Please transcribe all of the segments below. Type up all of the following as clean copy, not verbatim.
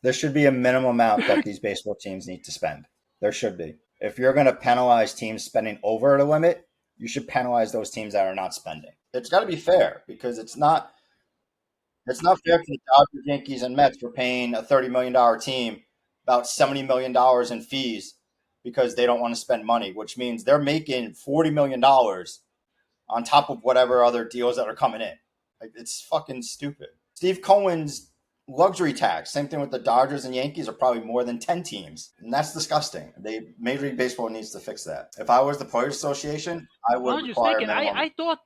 There should be a minimum amount that these baseball teams need to spend. There should be. If you're going to penalize teams spending over the limit, you should penalize those teams that are not spending. It's got to be fair because it's not fair for the Dodgers, Yankees, and Mets for paying a $30 million team about $70 million in fees because they don't want to spend money, which means they're making $40 million on top of whatever other deals that are coming in. Like, it's fucking stupid. Steve Cohen's luxury tax, same thing with the Dodgers and Yankees, are probably more than 10 teams. And that's disgusting. Major League Baseball needs to fix that. If I was the Players Association, I I would was just require thinking. minimum. I thought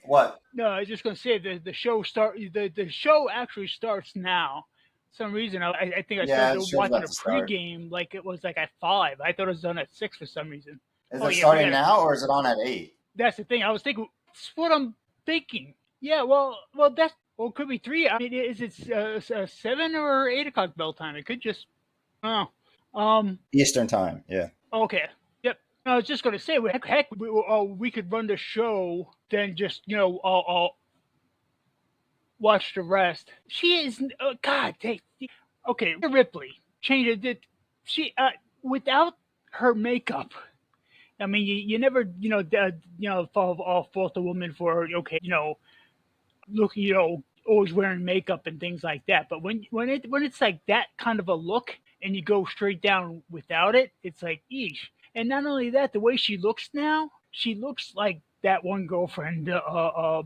What? No, I was just going to say the show actually starts now. For some reason, I think I Yeah, started it show's watching about a to start. pregame like it was like at 5. I thought it was done at 6 for some reason. Is Oh it yeah, we starting got. now or is it on at 8? That's the thing. I was thinking. That's what I'm thinking. Yeah. That's it could be 3. I mean, is it 7 or 8 o'clock bell time? It could just. Oh. Eastern time, yeah. Okay. Yep. I was just going to say, heck, we could run the show, then just watch the rest. She is God. Okay, Ripley changed it. She without her makeup. I mean, you never fault a woman for look always wearing makeup and things like that. But when it's like that kind of a look and you go straight down without it, it's like eesh. And not only that, the way she looks now, she looks like that one girlfriend that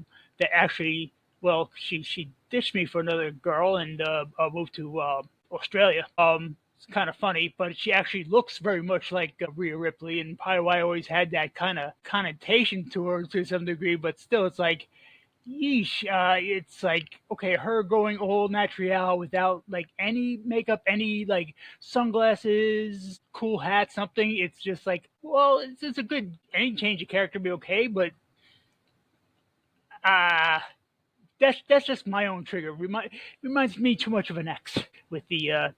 actually, well, she ditched me for another girl and moved to Australia. It's kind of funny, but she actually looks very much like Rhea Ripley, and probably why I always had that kind of connotation to her to some degree. But still, it's like yeesh, it's like okay, her going all natural without like any makeup, any like sunglasses, cool hat, something. It's just like, well, it's a good any change of character be okay, but uh that's just my own trigger. Reminds me too much of an ex with the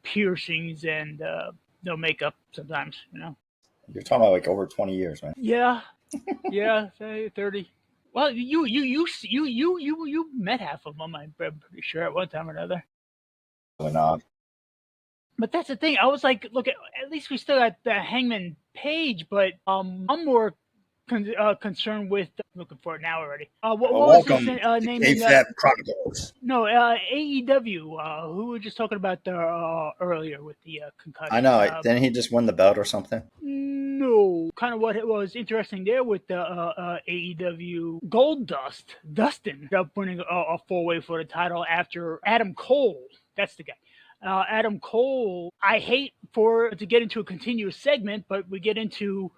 piercings and no makeup sometimes, you know. You're talking about like over 20 years, man. Yeah, yeah, say 30. Well, you met half of them. I'm pretty sure at one time or another. Probably not. But that's the thing. I was like, look, at least we still got the Hangman Page, but I'm more concerned with looking for it now already. What was his Welcome to name in Kayfabe Chronicles. no AEW? Who we were just talking about earlier with the I concussion. know. Didn't he just win the belt or something? No, kind of what it was interesting there with the AEW Gold Dust, Dustin, ended up winning a 4-way for the title after Adam Cole. That's the guy. Adam Cole, I hate for to get into a continuous segment, but we get into,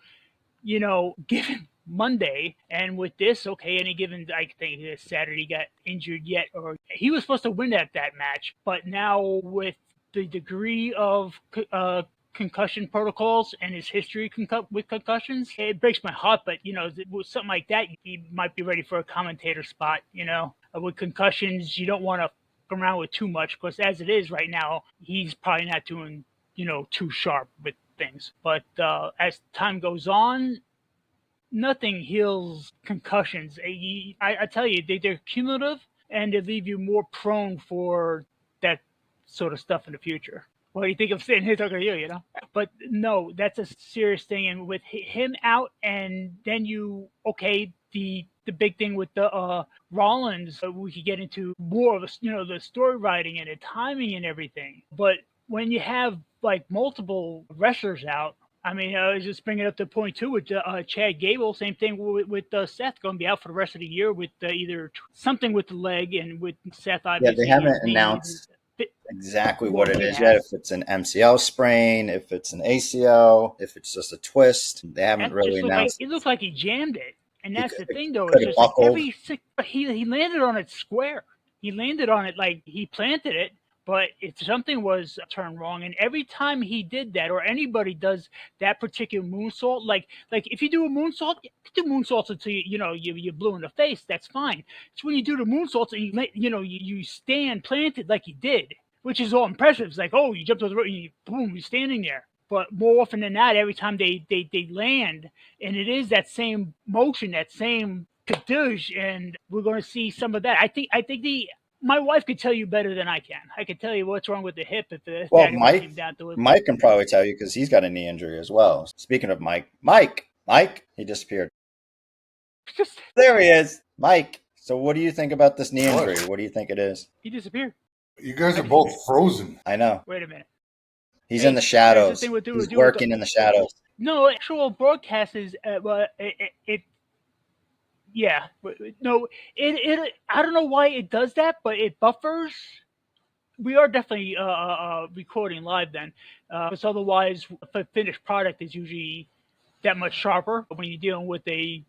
given Monday, and with this, okay, any given, I think Saturday got injured yet, or he was supposed to win that match, but now with the degree of concussion protocols and his history with concussions, it breaks my heart. But with something like that, he might be ready for a commentator spot. With concussions, you don't want to around with too much because as it is right now, he's probably not doing too sharp with things. But as time goes on, nothing heals concussions. I tell you, they're cumulative and they leave you more prone for that sort of stuff in the future. Well, you think I'm sitting here talking to you, But no, that's a serious thing. And with him out, and then the big thing with the Rollins, we could get into more of the story writing and the timing and everything. But when you have like multiple wrestlers out, I mean, I was just bringing up the point too with Chad Gable. Same thing with Seth going to be out for the rest of the year with either something with the leg, and with Seth Yeah, they obviously his haven't knee. announced exactly Well, what it he is yet. If has. it's an MCL sprain, if it's an ACL, if it's just a twist, they haven't That really just looked like announced. it looked like he jammed it, and He that's could, the thing though. could It's have just like buckled. he landed on it square. He landed on it like he planted it, but if something was turned wrong, and every time he did that, or anybody does that particular moonsault, like if you do a moonsault, you do moonsaults until you're blue in the face. That's fine. It's when you do the moonsaults and you stand planted like he did, which is all impressive. It's like, oh, you jumped over the rope and boom, you're standing there. But more often than not, every time they land, and it is that same motion, that same kadoosh, and we're going to see some of that. I think My wife could tell you better than I can. I could tell you what's wrong with the hip if Well, that ever came down to it. Mike can probably tell you because he's got a knee injury as well. Speaking of Mike, he disappeared. Just There he is, Mike. So, what do you think about this knee injury? What do you think it is? he disappeared. You guys are both frozen. I know. Wait a minute. He's in the shadows. Here's the thing with He's working in the shadows. No, actual broadcast is yeah. No, it I don't know why it does that, but it buffers. We are definitely recording live then, because otherwise, the finished product is usually that much sharper when you're dealing with a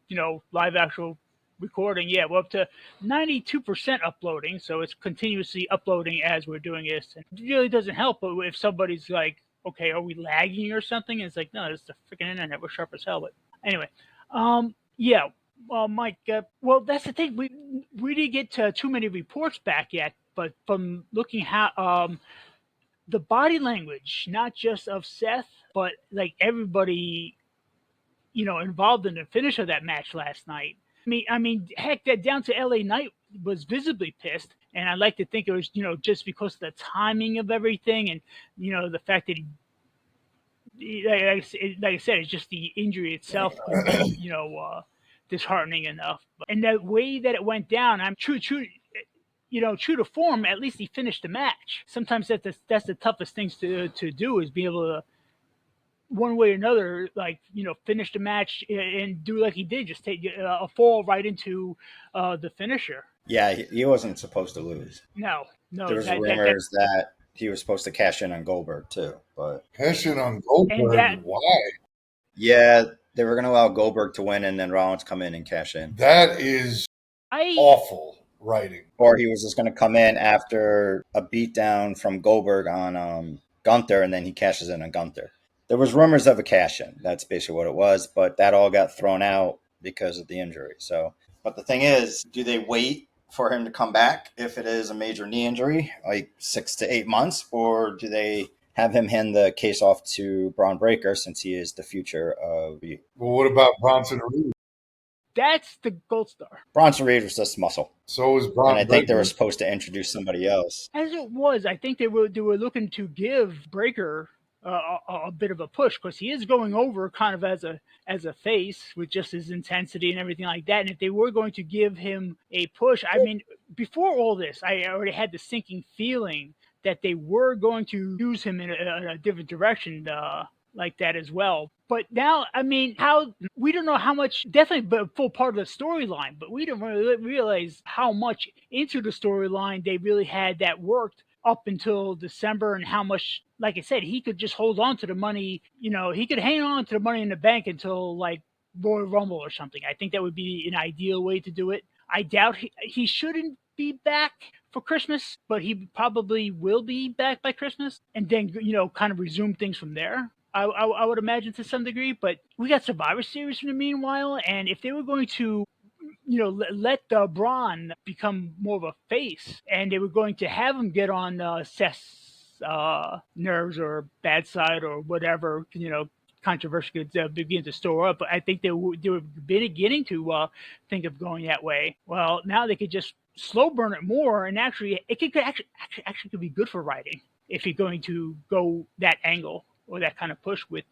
live actual recording. Yeah, we're up to 92% uploading, so it's continuously uploading as we're doing this. And it really doesn't help, but if somebody's like, okay, are we lagging or something? And it's like, no, it's the freaking internet. We're sharp as hell. But anyway, yeah. Well, Mike, well, that's the thing. We didn't get too many reports back yet, but from looking how the body language, not just of Seth, but like everybody, involved in the finish of that match last night. I mean, heck, that down to LA Knight was visibly pissed, and I like to think it was, just because of the timing of everything, and the fact that like I said, it's just the injury itself could be, disheartening enough. And the way that it went down, I'm true to form. At least he finished the match. Sometimes that's the toughest things to do, is be able to, one way or another, like, finish the match and do like he did, just take a fall right into the finisher. Yeah, he wasn't supposed to lose. No. There was rumors that he was supposed to cash in on Goldberg too, but cash in on Goldberg? Why? Yeah, they were going to allow Goldberg to win and then Rollins come in and cash in. That is awful writing. Or he was just going to come in after a beatdown from Goldberg on Gunther, and then he cashes in on Gunther. There was rumors of a cash-in. That's basically what it was, but that all got thrown out because of the injury. So, but the thing is, do they wait for him to come back if it is a major knee injury, like 6 to 8 months, or do they have him hand the case off to Braun Breaker since he is the future of you? Well, what about Bronson Reed? That's the gold star. Bronson Reed was just muscle. So was Braun. And I think they were supposed to introduce somebody else. As it was, I think they were looking to give Breaker a bit of a push, because he is going over kind of as a face with just his intensity and everything like that. And if they were going to give him a push, I mean, before all this, I already had the sinking feeling that they were going to use him in a different direction like that as well. But now, I mean, we don't know how much, definitely a full part of the storyline, but we didn't really realize how much into the storyline they really had that worked up until December, and how much, like I said, he could just hold on to the money. He could hang on to the money in the bank until like Royal Rumble or something. I think that would be an ideal way to do it. I doubt he shouldn't be back for Christmas, but he probably will be back by Christmas, and then kind of resume things from there. I would imagine to some degree, but we got Survivor Series in the meanwhile, and if they were going to let Braun become more of a face, and they were going to have him get on Seth's nerves or bad side or whatever, controversy could begin to store up. But I think they were beginning to think of going that way. Well, now they could just slow burn it more, and actually it could actually be good for writing if you're going to go that angle or that kind of push with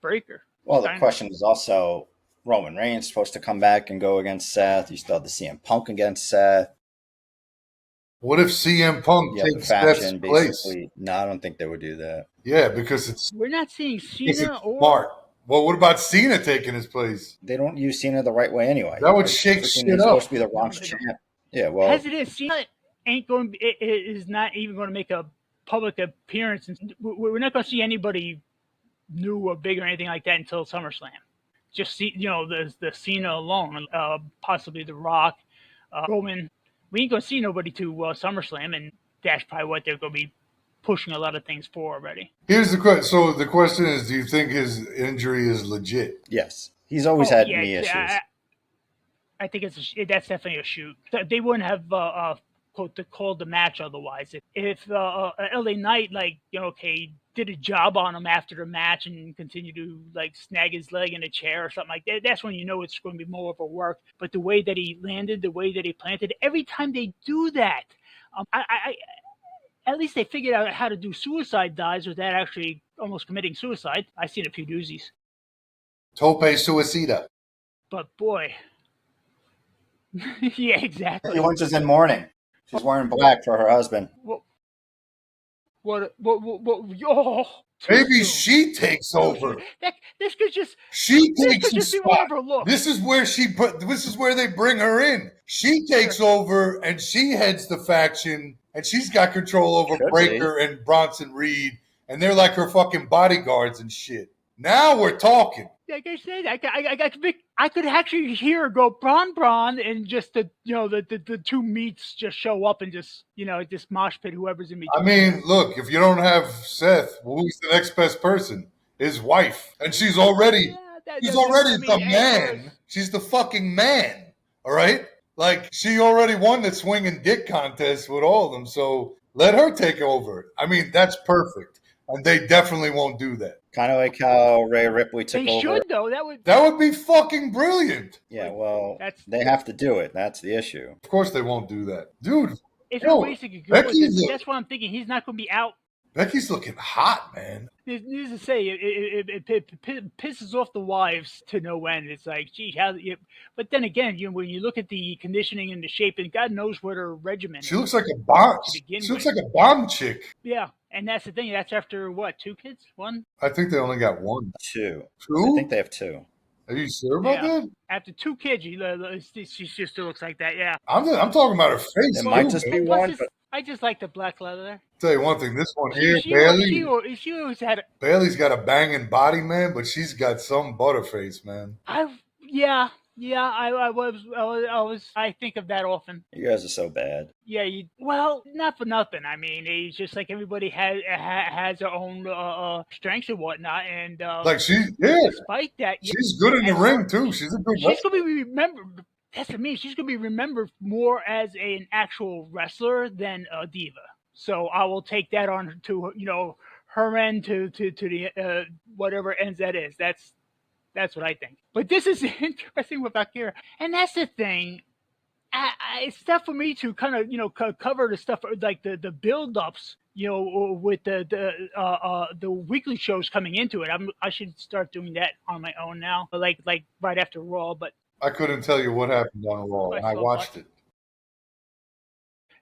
Breaker. Well, the question is also, Roman Reigns supposed to come back and go against Seth. You still have the CM Punk against Seth. What if CM Punk takes Seth's place? No, I don't think they would do that. Yeah, because we're not seeing Cena or smart. Well, what about Cena taking his place? They don't use Cena the right way anyway. That would shake shit up. He's supposed to be the Raw champ. Yeah, well, as it is, Cena is not even going to make a public appearance. We're not going to see anybody new or big or anything like that until SummerSlam. Just see, the Cena alone, possibly The Rock, Roman. We ain't gonna see nobody to SummerSlam, and that's probably what they're gonna be pushing a lot of things for already. Here's the question. So the question is, do you think his injury is legit? Yes, he's always had knee issues. I think that's definitely a shoot. They wouldn't have called the match otherwise. If LA Knight, did a job on him after the match and continued to snag his leg in a chair or something like that, that's when it's going to be more of a work. But the way that he landed, the way that he planted, every time they do that, At least they figured out how to do suicide dives without actually almost committing suicide. I've seen a few doozies. Tope suicida. But boy, yeah, exactly. Becky Lynch is in mourning. She's wearing black for her husband. What? Oh, maybe she takes over. This could just be one of her looks. This is where they bring her in. She takes over and she heads the faction, and she's got control over Breaker and Bronson Reed, and they're like her fucking bodyguards and shit. Now we're talking. Like I said, I could actually hear her go Bron, and just the two meats just show up and just mosh pit whoever's in between. I mean, look, if you don't have Seth, who's the next best person? His wife, and she's already the man. She's the fucking man. All right, like she already won the swinging dick contest with all of them, so let her take over. I mean, that's perfect. And they definitely won't do that. Kind of like how Rhea Ripley took over. They should, though. That would be fucking brilliant. Yeah, well, they have to do it. That's the issue. Of course they won't do that. Dude. If you're wasting a good one, that's what I'm thinking. He's not going to be out. Becky's looking hot, man. Needless to say, it pisses off the wives to no end. It's like, gee, but then again, when you look at the conditioning and the shape, and God knows what her regimen is. She looks like a bomb. She looks like a bomb chick. Yeah, and that's the thing. That's after what? 2 kids? 1? I think they only got 1. 2. 2? I think they have 2. Are you sure about that? After 2 kids, she just still looks like that. Yeah. I'm talking about her face. It might just be one, but I just like the black leather. Tell you one thing, this one here, Bailey. She always had. Bailey's got a banging body, man, but she's got some butterface, man. I think of that often. You guys are so bad. Yeah, well, not for nothing. I mean, it's just like everybody has their own strengths and whatnot, and despite that, she's good in the ring too. She's a good. She's gonna be remembered. That's what I mean. She's gonna be remembered more as an actual wrestler than a diva. So I will take that on to her end to the whatever ends that is. That's what I think. But this is interesting with Akira. And that's the thing. It's tough for me to kind of, cover the stuff like the build-ups, with the weekly shows coming into it. I should start doing that on my own now, like right after Raw. But I couldn't tell you what happened on Raw, and I watched it.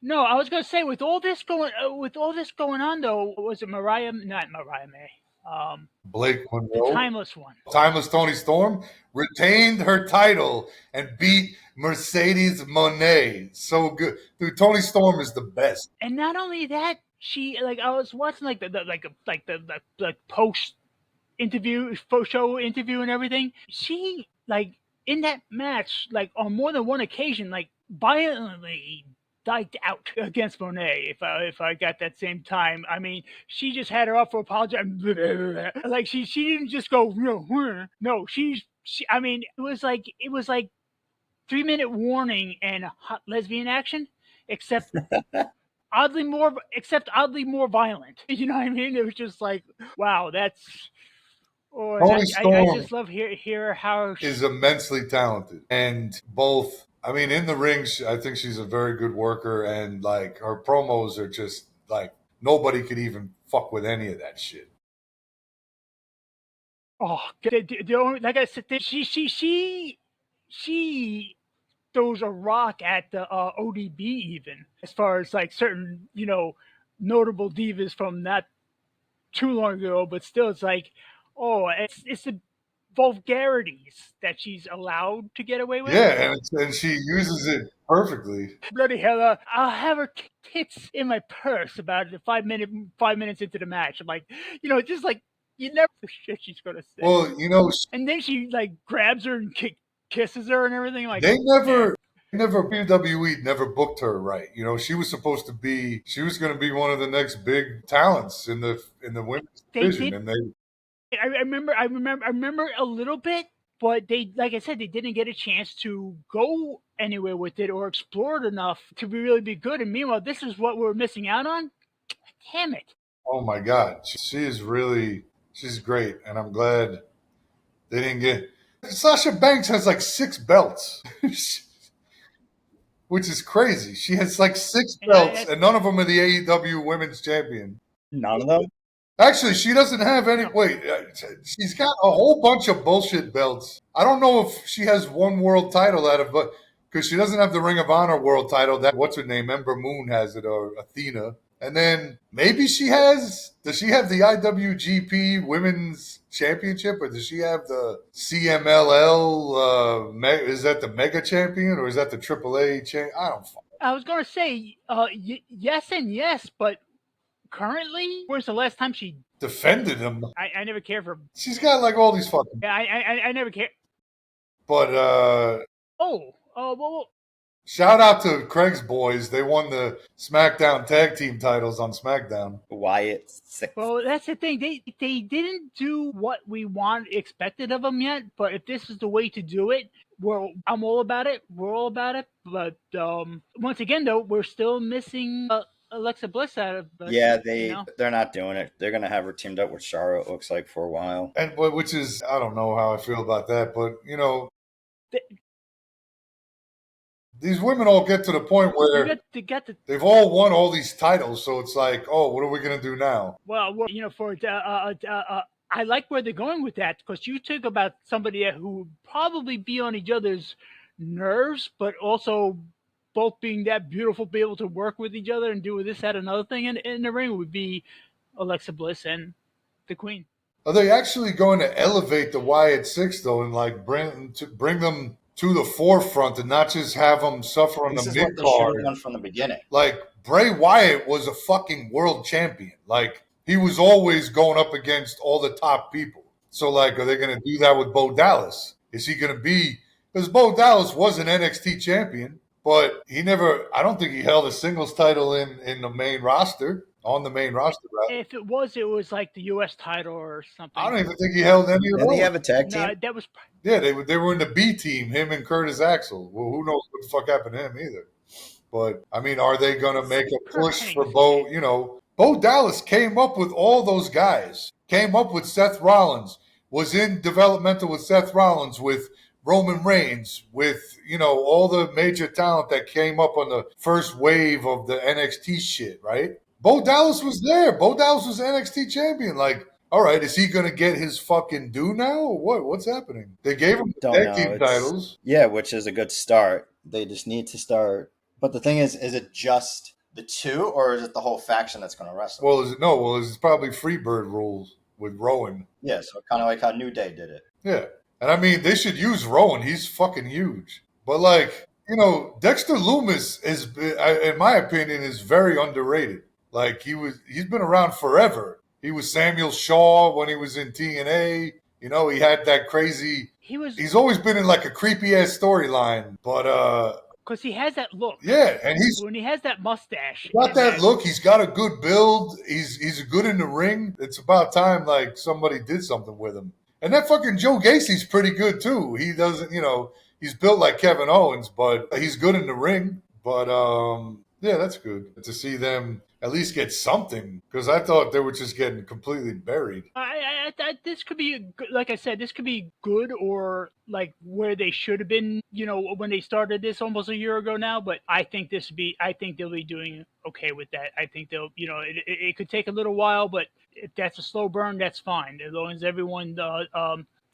No, I was gonna say with all this going on though, was it not Mariah May? Blake Monroe, the timeless one. Timeless Toni Storm retained her title and beat Mercedes Moné. So good, dude. Toni Storm is the best. And not only that, she I was watching the post interview, show interview and everything. She in that match, on more than one occasion, violently diked out against Monet. If I got that same time, I mean, she just had her up for apology. She didn't just go no. I mean, it was like 3-minute warning and hot lesbian action, except oddly more violent. You know what I mean? It was just like, wow, that's. I just love hear how is immensely talented, and both. I mean, in the ring, I think she's a very good worker, and her promos are just nobody could even fuck with any of that shit. Oh, like I said, she throws a rock at the ODB even, as far as certain notable divas from not too long ago, but still it's it's the vulgarities that she's allowed to get away with. Yeah, and she uses it perfectly. Bloody hell! I'll have her tits in my purse about 5 minutes into the match. I'm like, just you never know the shit she's gonna say. Well, and then she grabs her and kisses her and everything. They never. WWE never booked her right. She was supposed to be. She was going to be one of the next big talents in the women's division, and they. I remember a little bit, but they, like I said, they didn't get a chance to go anywhere with it or explore it enough to really be good. And meanwhile, this is what we're missing out on. Damn it! Oh my God, she's great, and I'm glad they didn't get. Sasha Banks has 6 belts. which is crazy. She has like 6 belts, and none of them are the AEW Women's Champion. None of them? Actually, she doesn't have any. Wait, she's got a whole bunch of bullshit belts. I don't know if she has one world title out of, but because she doesn't have the Ring of Honor world title. That what's her name? Ember Moon has it, or Athena. And then maybe she has. Does she have the IWGP Women's Championship, or does she have the CMLL? Is that the Mega Champion, or is that the AAA champ? I don't. I was gonna say yes and yes, but currently, where's the last time she defended him? I never cared for. She's got like all these fucking. Yeah, I never cared. But well. Shout out to Craig's boys. They won the SmackDown tag team titles on SmackDown. Wyatt 6. Well, that's the thing. They didn't do what we expected of them yet. But if this is the way to do it, I'm all about it. We're all about it. But once again, though, we're still missing Alexa Bliss out of. Yeah, they're not doing it. They're gonna have her teamed up with Charlotte. Looks like for a while. And which is, I don't know how I feel about that, but you know. These women all get to the point where they've all won all these titles, so it's like, oh, what are we going to do now? Well, you know, I like where they're going with that, because you talk about somebody who would probably be on each other's nerves, but also both being that beautiful, be able to work with each other and do this, that, another thing in the ring would be Alexa Bliss and the Queen. Are they actually going to elevate the Wyatt Six, though, and like bring them to the forefront and not just have them suffer on the mid card from the beginning? Like Bray Wyatt was a fucking world champion. Like he was always going up against all the top people. So like, are they going to do that with Bo Dallas? Is he going to be? Because Bo Dallas was an NXT champion, but he never. I don't think he held a singles title in the main roster. On the main roster, right? If it was like the U.S. title or something. I don't even think he held any of those. Did he have a tag team? No, that was. Yeah, they were in the B team, him and Curtis Axel. Well, who knows what the fuck happened to him either. But, I mean, are they going to make a push for Bo? You know, Bo Dallas came up with all those guys. Came up with Seth Rollins. Was in developmental with Seth Rollins, with Roman Reigns, with, you know, all the major talent that came up on the first wave of the NXT shit, right? Bo Dallas was there. Bo Dallas was NXT champion. Like, all right, is he going to get his fucking due now? Or what's happening? They gave him the tag team titles. Yeah, which is a good start. They just need to start. But the thing is it just the two, or is it the whole faction that's going to wrestle? Well, it's probably Freebird rules with Rowan. Yeah, so kind of like how New Day did it. Yeah. And I mean, they should use Rowan. He's fucking huge. But like, you know, Dexter Lumis is, in my opinion, is very underrated. Like he's been around forever. He was Samuel Shaw when he was in TNA. You know, he had that crazy. He's always been in like a creepy ass storyline, but because he has that look. Yeah, and when he has that mustache. Got that look. He's got a good build. He's good in the ring. It's about time like somebody did something with him. And that fucking Joe Gacy's pretty good too. He doesn't, you know, he's built like Kevin Owens, but he's good in the ring. But yeah, that's good to see them at least get something, because I thought they were just getting completely buried. This could be, like I said, this could be good or like where they should have been, you know, when they started this almost a year ago now. But I think they'll be doing okay with that. I think they'll, you know, it could take a little while, but if that's a slow burn, that's fine. As long as everyone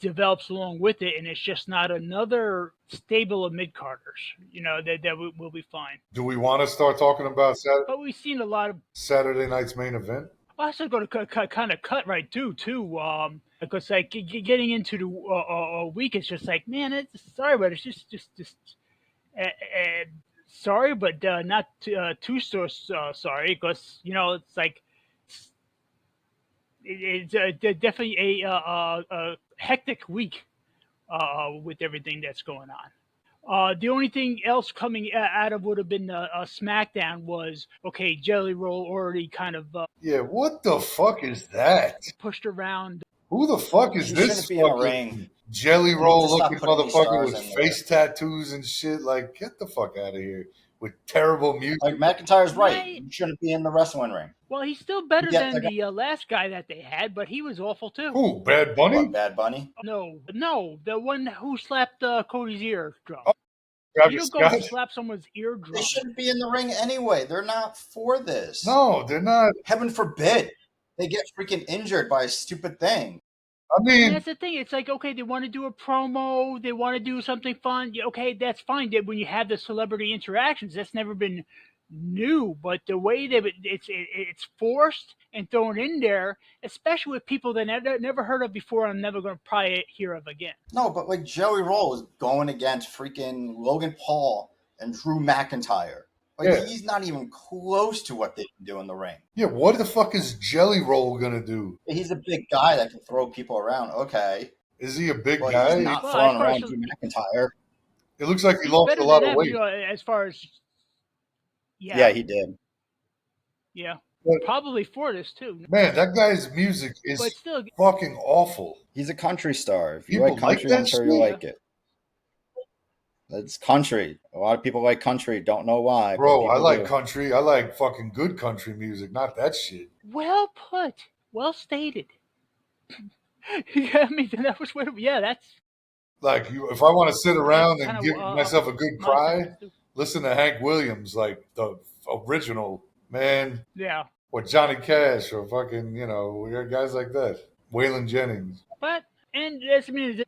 develops along with it, and it's just not another stable of mid-carders, you know, that will be fine. Do we want to start talking about Saturday? But we've seen a lot of Saturday night's main event. Well, I was going to cut right too, because like getting into the week, it's just like, man, sorry, but it's just sorry, but not too sorry, because you know it's like it's definitely a hectic week with everything that's going on. The only thing else coming out of would have been SmackDown was, okay, Jelly Roll already kind of... yeah, what the fuck is that? Pushed around. Who the fuck is this fucking Jelly Roll looking motherfucker with face tattoos and shit? Like, get the fuck out of here with terrible music. Like, McIntyre's right. You shouldn't be in the wrestling ring. Well, he's still better than the last guy that they had, but he was awful too. Who, Bad Bunny? What, Bad Bunny? No, the one who slapped Cody's ear drum. You don't go and slap someone's eardrum. They shouldn't be in the ring anyway. They're not for this. No, they're not. Heaven forbid they get freaking injured by a stupid thing. I mean, and that's the thing. It's like, okay, they want to do a promo, they want to do something fun. Okay, that's fine. When you have the celebrity interactions, that's never been new. But the way that it's forced and thrown in there, especially with people that never heard of before, I'm never going to probably hear of again. No, but like Jelly Roll is going against freaking Logan Paul and Drew McIntyre. Like, he's not even close to what they can do in the ring. Yeah, what the fuck is Jelly Roll gonna do? He's a big guy that can throw people around. Okay. Is he a big guy? He's not throwing around Drew McIntyre. It looks like he lost a lot of weight. As far as... Yeah, he did. Yeah. But, probably for this, too. Man, that guy's music is still fucking awful. He's a country star. If you like country, I'm sure you'll like it. It's country. A lot of people like country. Don't know why. Bro, I like country. I like fucking good country music, not that shit. Well put. Well stated. Yeah, I mean, that was what... Yeah, that's... Like, if I want to sit around and give myself a good cry, listen to Hank Williams, like the original, man. Yeah. Or Johnny Cash or fucking, we got guys like that. Waylon Jennings. But, and I mean...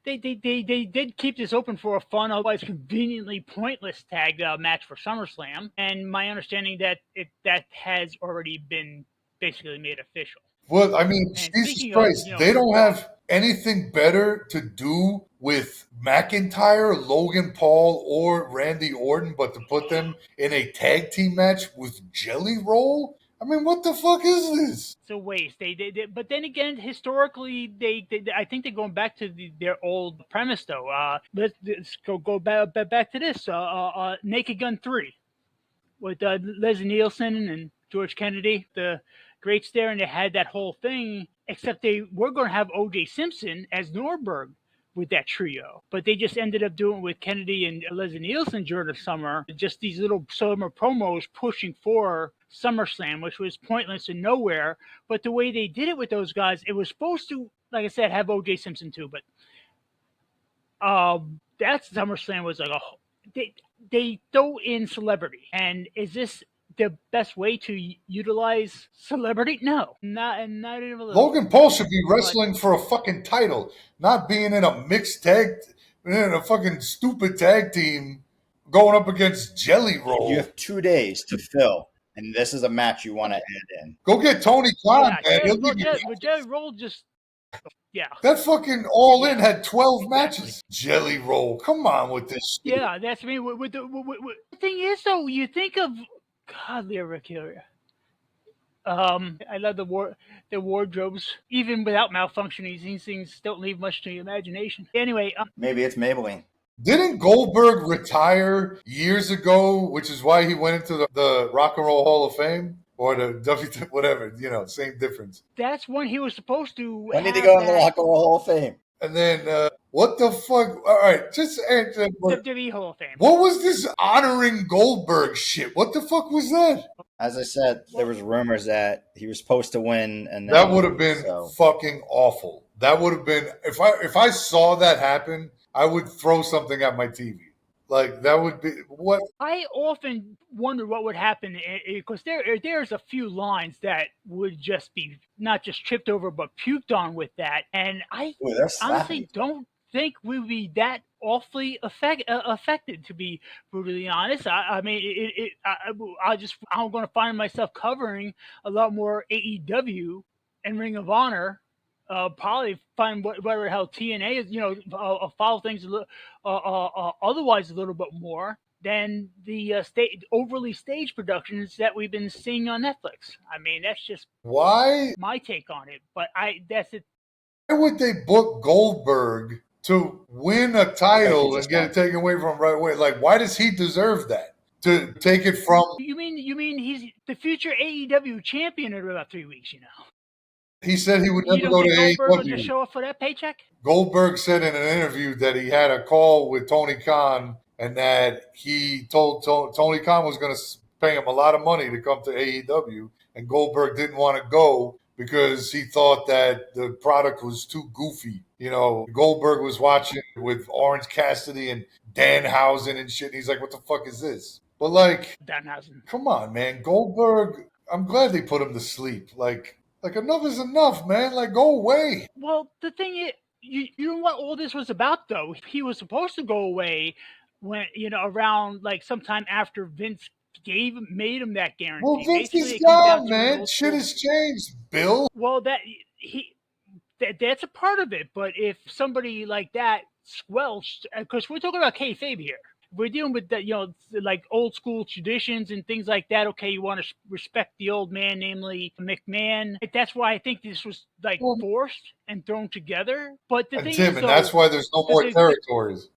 They did keep this open for a fun, otherwise conveniently pointless tag match for SummerSlam, and my understanding that that has already been basically made official. Well, I mean, Jesus Christ, they don't have anything better to do with McIntyre, Logan Paul, or Randy Orton but to put them in a tag team match with Jelly Roll? I mean, what the fuck is this? It's a waste. But then again, historically, I think they're going back to their old premise, though. Let's go back to this. Naked Gun 3 with Leslie Nielsen and George Kennedy, the greats there, and they had that whole thing, except they were going to have O.J. Simpson as Norberg with that trio, but they just ended up doing it with Kennedy and Leslie Nielsen during the summer. Just these little summer promos pushing for SummerSlam, which was pointless and nowhere. But the way they did it with those guys, it was supposed to, like I said, have O.J. Simpson too. But that SummerSlam was like they throw in celebrity, and is this the best way to utilize celebrity? No, not even a little. Logan Paul should be wrestling for a fucking title, not being in a mixed tag, in a fucking stupid tag team going up against Jelly Roll. You have 2 days to fill, and this is a match you want to add in. Go get Tony Khan, man. Jelly Roll just... Yeah. That fucking All In had 12 matches. Jelly Roll. Come on with this shit. Yeah, that's me. The thing is, though, you think of... God, Lyric here. I love the wardrobes. Even without malfunctioning, these things don't leave much to the imagination. Anyway, maybe it's Maybelline. Didn't Goldberg retire years ago, which is why he went into the Rock and Roll Hall of Fame? Or the whatever, same difference. That's when he was supposed to. When did he go in the Rock and Roll Hall of Fame? And then, what the fuck? All right, just answer. WWE Hall of Fame. What was this honoring Goldberg shit? What the fuck was that? As I said, there was rumors that he was supposed to win, and that would have been fucking awful. That would have been if I saw that happen, I would throw something at my TV. Like, that would be what I often wonder what would happen, because there's a few lines that would just be not just tripped over but puked on with that, and I honestly don't think we would be that awfully affected, to be brutally honest. I mean, I'm going to find myself covering a lot more AEW and Ring of Honor. Probably find whatever the hell TNA is, follow things a little, otherwise a little bit more than the overly staged productions that we've been seeing on Netflix. I mean, that's just my take on it. But that's it. Why would they book Goldberg to win a title and get it taken away from him right away? Like, why does he deserve that? To take it from? You mean he's the future AEW champion in about 3 weeks? He said he would never go to AEW. Just show up for that paycheck? Goldberg said in an interview that he had a call with Tony Khan and that he told Tony Khan was going to pay him a lot of money to come to AEW, and Goldberg didn't want to go because he thought that the product was too goofy. Goldberg was watching with Orange Cassidy and Danhausen and shit. And he's like, what the fuck is this? But like, Danhausen. Come on, man. Goldberg, I'm glad they put him to sleep. Like enough is enough, man. Like, go away. Well, the thing is, you know what all this was about, though? He was supposed to go away when, around like sometime after Vince made him that guarantee. Well, Vince is gone, man. Shit has changed, Bill. Well, that's a part of it. But if somebody like that squelched, because we're talking about kayfabe here. We're dealing with that, like old school traditions and things like that. Okay, you want to respect the old man, namely McMahon. That's why I think this was like forced and thrown together. But the thing is, and that's why there's no more territories.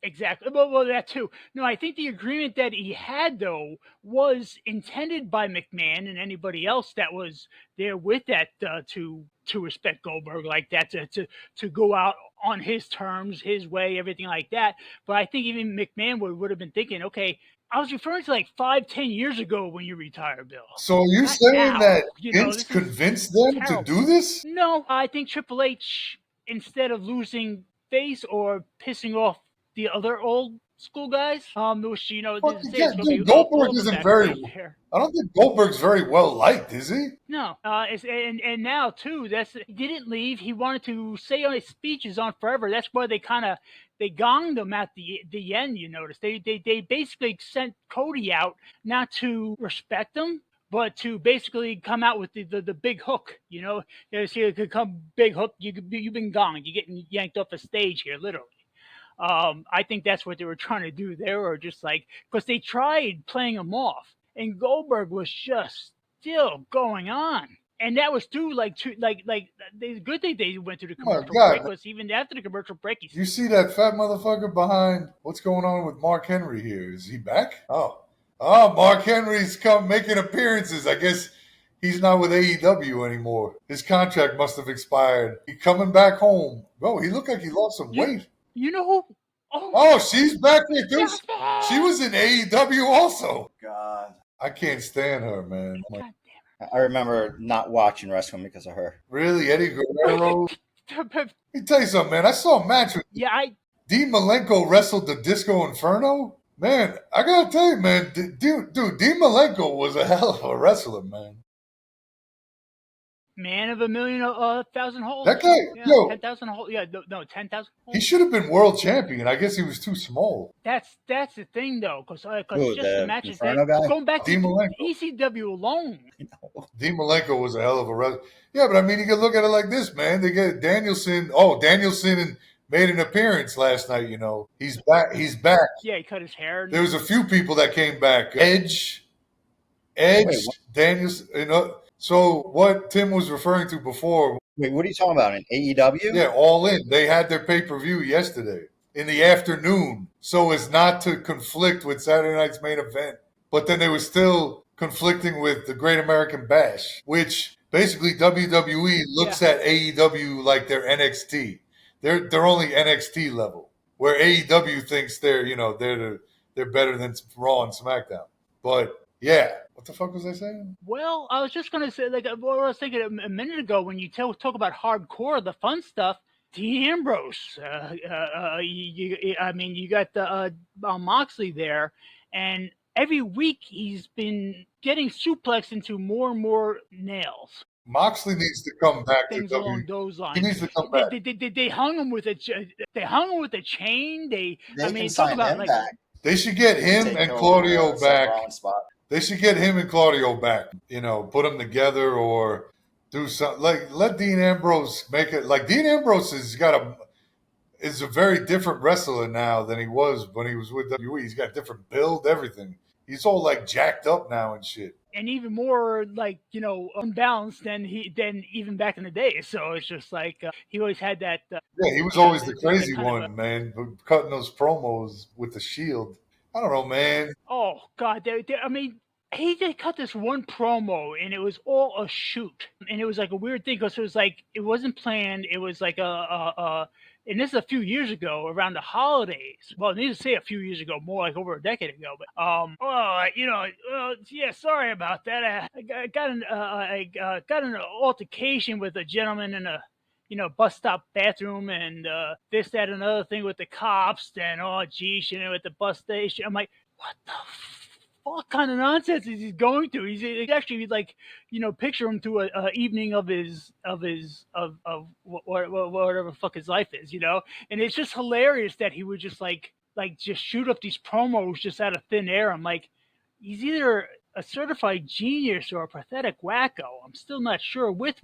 Exactly. Well, that too. No, I think the agreement that he had, though, was intended by McMahon and anybody else that was there with that to respect Goldberg like that, to go out on his terms, his way, everything like that. But I think even McMahon would have been thinking, okay, I was referring to like 5-10 years ago when you retired, Bill. So are you saying that Vince convinced them to do this? No, I think Triple H, instead of losing face or pissing off the other old school guys, which Goldberg isn't very. I don't think Goldberg's very well liked, is he? No, and now too. He didn't leave. He wanted to say on his speeches on forever. That's why they gonged him at the end. You notice they basically sent Cody out not to respect him, but to basically come out with the big hook. Here could come big hook. You've been gonged. You're getting yanked off a stage here, literally. I think that's what they were trying to do there, or just like, because they tried playing him off, and Goldberg was just still going on, and that was too like the good thing they went to the commercial break was even after the commercial break. You see that fat motherfucker behind? What's going on with Mark Henry here? Is he back? Oh, Mark Henry's come making appearances. I guess he's not with AEW anymore. His contract must have expired. He's coming back home. Bro, he looked like he lost some weight. You know who? Oh, she's back there too. She was in AEW also. God, I can't stand her, man. I remember not watching wrestling because of her. Really, Eddie Guerrero? Let me tell you something, man. I saw a match with Dean Malenko wrestled the Disco Inferno. Man, I gotta tell you, man, dude, Dean Malenko was a hell of a wrestler, man. Man of a million, 1,000 holes. That guy, 10,000 holes. Yeah, no, 10,000 holes. He should have been world champion. I guess he was too small. That's the thing, though, because just the matches. Going back to ECW alone. Dean Malenko was a hell of a wrestler. Yeah, but I mean, you can look at it like this, man. They get Danielson. Oh, Danielson made an appearance last night. He's back. Yeah, he cut his hair. There was a few people that came back. Edge, Danielson. So what Tim was referring to before. Wait, what are you talking about? In AEW? Yeah, All In. They had their pay-per-view yesterday in the afternoon, so as not to conflict with Saturday night's main event. But then they were still conflicting with the Great American Bash, which basically WWE looks at AEW like they're NXT. They're only NXT level, where AEW thinks they're better than Raw and SmackDown. But yeah. What the fuck was I saying? Well, I was just going to say, like what I was thinking a minute ago when you talk about hardcore, the fun stuff, Dean Ambrose. You got the Moxley there, and every week he's been getting suplexed into more and more nails. Moxley needs to come back to along those lines. He needs to come back. They hung him with a chain. They can sign him back. They should get him and Claudio back. They should get him and Claudio back, put them together or do something. Like, let Dean Ambrose make it. Like, Dean Ambrose is a very different wrestler now than he was when he was with WWE. He's got a different build, everything. He's all, like, jacked up now and shit. And even more, like, unbalanced than even back in the day. So it's just like he always had that. He was always the crazy one, man, cutting those promos with the Shield. I don't know, man. Oh, God. He did cut this one promo, and it was all a shoot. And it was like a weird thing because it was like, it wasn't planned. It was like and this is a few years ago, around the holidays. Well, I need to say a few years ago, more like over a decade ago. But sorry about that. I got an altercation with a gentleman in a bus stop bathroom and this, that, and another thing with the cops. And oh, geez, at the bus station. I'm like, what the fuck kind of nonsense is he going through? He's actually like, picture him through a evening of whatever the fuck his life is, And it's just hilarious that he would just like just shoot up these promos just out of thin air. I'm like, he's either a certified genius or a pathetic wacko. I'm still not sure with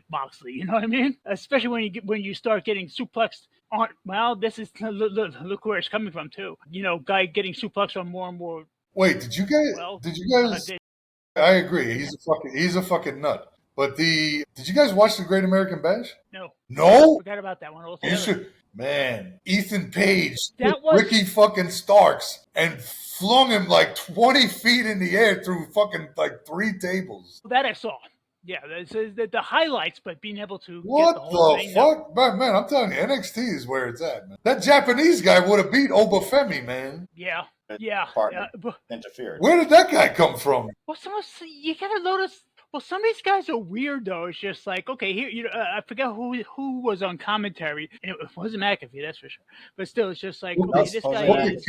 Moxley. You know what I mean? Especially when you start getting suplexed on. Well, this is look where it's coming from too. Guy getting suplexed on more and more. Wait, did you guys? I agree. He's a fucking nut. But did you guys watch the Great American Bash? No. No? I forgot about that one altogether. You should. Man, Ethan Page, Ricky fucking Starks, and flung him like 20 feet in the air through fucking like 3 tables. That I saw. Yeah, the highlights, but being able to what get the whole the fuck? Man, I'm telling you, NXT is where it's at, man. That Japanese guy would have beat Obafemi, man. Yeah. Interfered. Where did that guy come from? Well, you gotta notice. Well, some of these guys are weird though. It's just like, okay, here, I forget who was on commentary, and it wasn't McAfee, that's for sure. But still, it's just like, okay, this guy is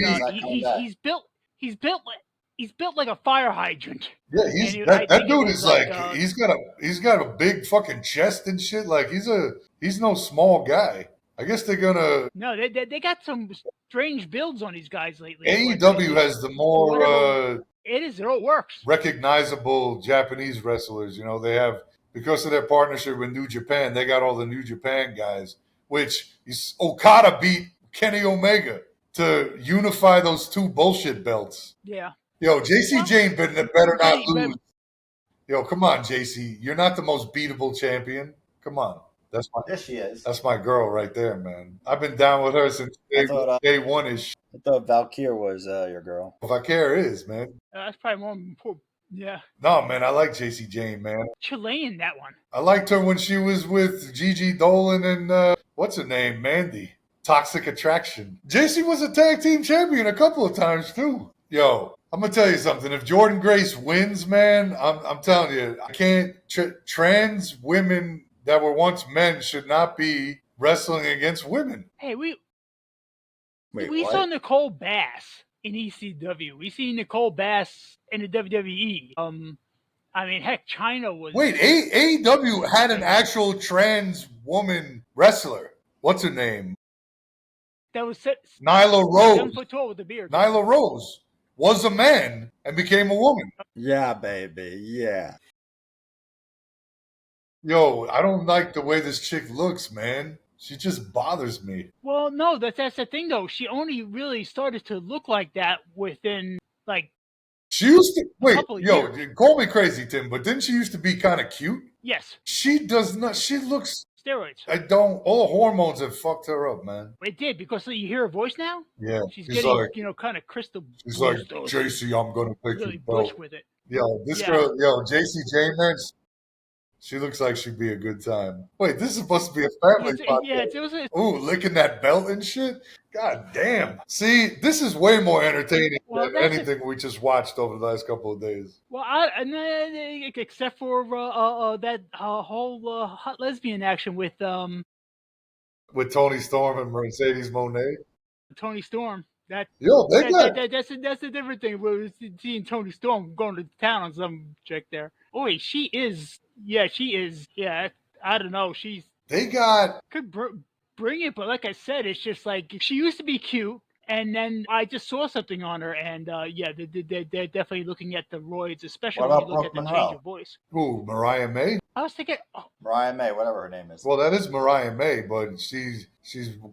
he's built like a fire hydrant. Yeah, that dude is like he's got a big fucking chest and shit. Like he's no small guy. I guess they're gonna. No, they got some strange builds on these guys lately. AEW has the more. It works. Recognizable Japanese wrestlers. They have, because of their partnership with New Japan, they got all the New Japan guys. Which Okada beat Kenny Omega to unify those 2 bullshit belts. Yeah. Yo, JC Jane better not lose. Yo, come on, JC. You're not the most beatable champion. Come on. Yes, she is. That's my girl right there, man. I've been down with her since day one-ish. I thought Valkyrie was your girl. Valkyrie is, man. That's probably more important. Yeah. No, man, I like JC Jane, man. Chilean, that one. I liked her when she was with Gigi Dolan and, what's her name, Mandy. Toxic Attraction. JC was a tag team champion a couple of times, too. Yo, I'm going to tell you something. If Jordan Grace wins, man, I'm telling you, I can't. Trans women that were once men should not be wrestling against women. Hey, we saw Nicole Bass in ECW. We see Nicole Bass in the WWE. I mean, heck, China was. Wait, AEW had an actual trans woman wrestler. What's her name? That was Nyla Rose. 7 foot tall with the beard. Nyla Rose was a man and became a woman. Yeah, baby. Yeah. Yo, I don't like the way this chick looks, man. She just bothers me. Well, no, that's the thing, though. She only really started to look like that within, like... She used to... Wait, yo, call me crazy, Tim, but didn't she used to be kind of cute? Yes. She does not... She looks... Steroids. All hormones have fucked her up, man. It did, because you hear her voice now? Yeah. She's getting, like, kind of crystal... She's like, JC, I'm going to take really your belt. with it. Yo, this girl... Yo, JC Jane, man... She looks like she'd be a good time. Wait, this is supposed to be a family podcast. Yeah, it was Ooh, licking that belt and shit? God damn. See, this is way more entertaining than anything we just watched over the last couple of days. Well, except for that whole hot lesbian action with Toni Storm and Mercedes Moné? Toni Storm. That's a different thing. We're seeing Toni Storm going to town on some chick there. Oh, wait, she is. Yeah, she is. Yeah, I don't know. Could bring it, but like I said, it's just like she used to be cute, and then I just saw something on her, and they're definitely looking at the roids, especially when you look at the change of voice. Ooh, Mariah May? I was thinking, Mariah May, whatever her name is. Well, that is Mariah May, but she's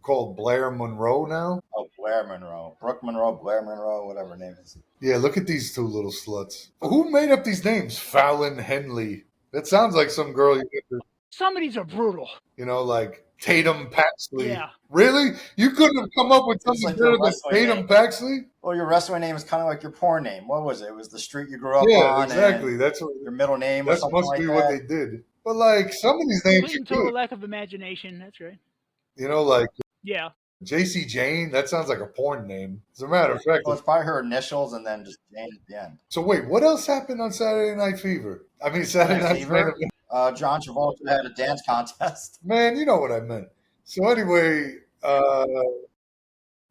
called Blair Monroe now. Oh, Blair Monroe, Brooke Monroe, Blair Monroe, whatever her name is. Yeah, look at these 2 little sluts. Who made up these names? Fallon Henley. That sounds like some girl you get to... Some of these are brutal. Like Tatum Paxley. Yeah. Really? You couldn't have come up with something better than Tatum Paxley? Well, your wrestling name is kind of like your porn name. What was it? It was the street you grew up on. Yeah, exactly. That's what your middle name. That must be what they did. But like some of these names, total lack of imagination. That's right. Like yeah. JC Jane, that sounds like a porn name. As a matter of fact, well, it's probably her initials and then just Jane at the end. So wait, what else happened on Saturday Night Fever? I mean, Saturday Night Fever. John Travolta had a dance contest. Man, you know what I meant. So anyway,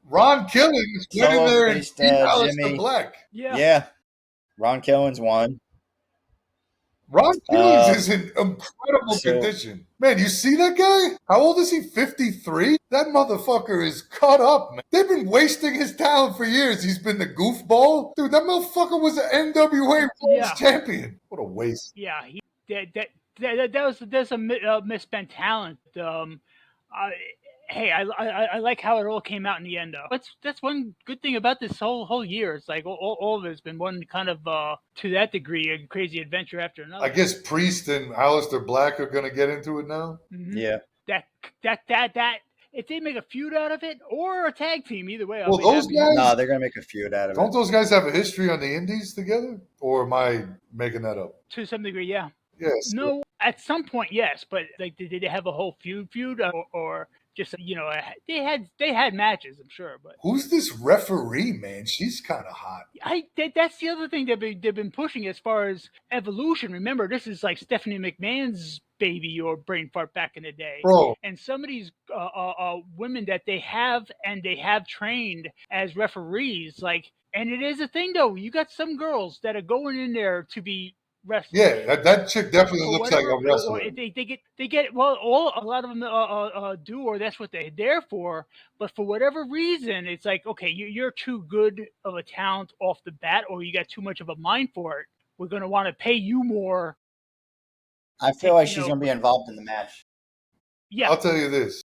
Ron Killings went in there and Solo-faced beat Aleister Jimmy. Black. Yeah. Ron Killings won. Ron Killings is in incredible condition. Man, you see that guy? How old is he? 53? That motherfucker is cut up, man. They've been wasting his talent for years. He's been the goofball. Dude, that motherfucker was an NWA World Champion. What a waste. Yeah, there's a misspent talent. Hey, I like how it all came out in the end, though. That's one good thing about this whole year. It's like all of it's been one kind of to that degree a crazy adventure after another. I guess Priest and Aleister Black are gonna get into it now. Mm-hmm. Yeah. That if they make a feud out of it or a tag team, either way. Well, those guys. No, they're gonna make a feud out of it. Don't those guys have a history on the indies together? Or am I making that up? To some degree, yeah. Yes. No, at some point, yes, but like, did they have a whole feud, or just they had matches, I'm sure. But who's this referee, man? She's kind of hot. That's the other thing they've been pushing as far as evolution. Remember, this is like Stephanie McMahon's baby or brain fart back in the day, bro. And some of these women that they have trained as referees, like, and it is a thing though. You got some girls that are going in there to be wrestling. Yeah, that chick definitely looks like a wrestler. Or they get well, a lot of them do, or that's what they're there for. But for whatever reason, it's like, okay, you're too good of a talent off the bat, or you got too much of a mind for it. We're going to want to pay you more. I feel like she's going to be involved in the match. Yeah, I'll tell you this.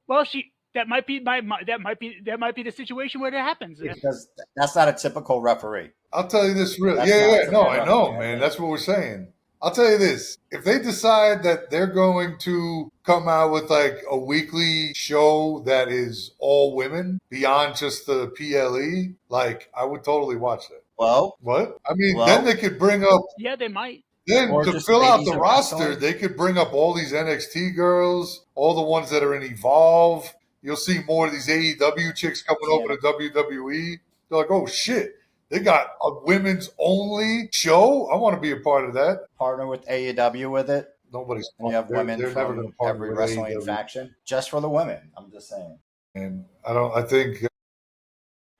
Well, that might be the situation where that happens. Because that's not a typical referee. I'll tell you this really. No, I know, man. That's what we're saying. I'll tell you this. If they decide that they're going to come out with like a weekly show that is all women beyond just the PLE, like, I would totally watch that. Well, what? I mean, then they could bring up. Yeah, they might. Then to fill out the roster, they could bring up all these NXT girls, all the ones that are in Evolve. You'll see more of these AEW chicks coming over to WWE. They're like, oh shit, they got a women's only show. I want to be a part of that. Partner with AEW with it. Nobody's. And you have women they're never going to partner every with wrestling AEW. faction just for the women. I'm just saying. And I think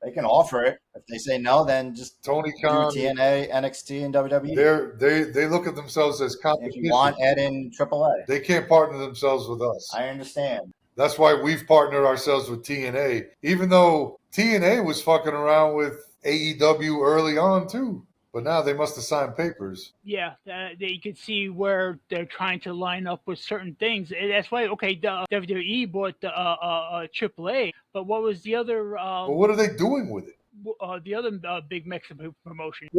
they can offer it. If they say no, then just Tony Khan, TNA, NXT, and WWE. They look at themselves as competition. If you want Ed in AAA, they can't partner themselves with us. I understand. That's why we've partnered ourselves with TNA, even though TNA was fucking around with AEW early on too. But now they must have signed papers. Yeah, you can see where they're trying to line up with certain things. That's why, okay, the WWE bought the AAA, but what was the other? But what are they doing with it? The other big Mexican promotion,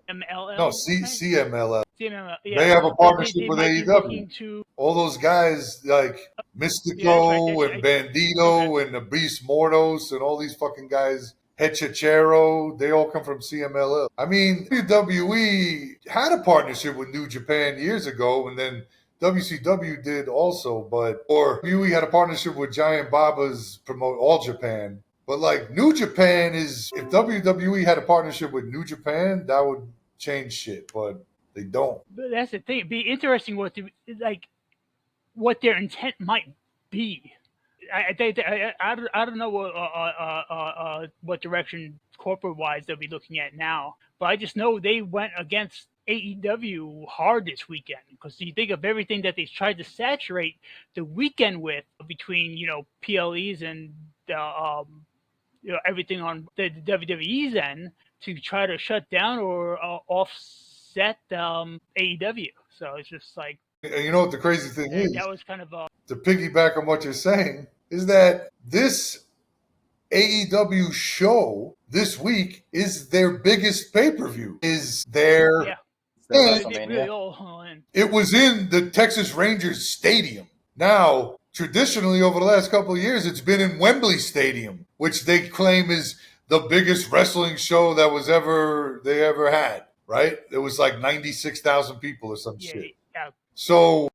MLL. No, CMLL. CMLL. Yeah. They have a partnership with AEW. All those guys like Mystico and Bandito and the Beast Mortos and all these fucking guys. Hechachero, they all come from CMLL. I mean, WWE had a partnership with New Japan years ago, and then WCW did also, or WWE had a partnership with Giant Baba's promote All Japan. But like New Japan if WWE had a partnership with New Japan, that would change shit, but they don't. But that's the thing. It'd be interesting what their intent might be. I don't know what direction corporate wise they'll be looking at now, but I just know they went against AEW hard this weekend, because you think of everything that they tried to saturate the weekend with between PLEs and everything on the WWE's end to try to shut down or offset AEW. So it's just like. And you know what the crazy thing is? That was kind of to piggyback on what you're saying, is that this AEW show this week is their biggest pay-per-view. It was in the Texas Rangers Stadium. Now, traditionally over the last couple of years, it's been in Wembley Stadium, which they claim is the biggest wrestling show that they ever had, right? It was like 96,000 people or some shit. Yeah. So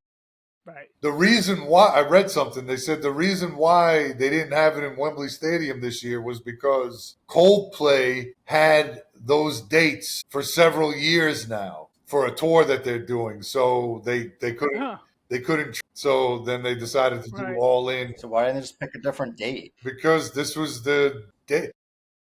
right. The reason why, I read something, they said the reason why they didn't have it in Wembley Stadium this year was because Coldplay had those dates for several years now. for a tour that they're doing. So they couldn't. So then they decided to do All In. So why didn't they just pick a different date? Because this was the date.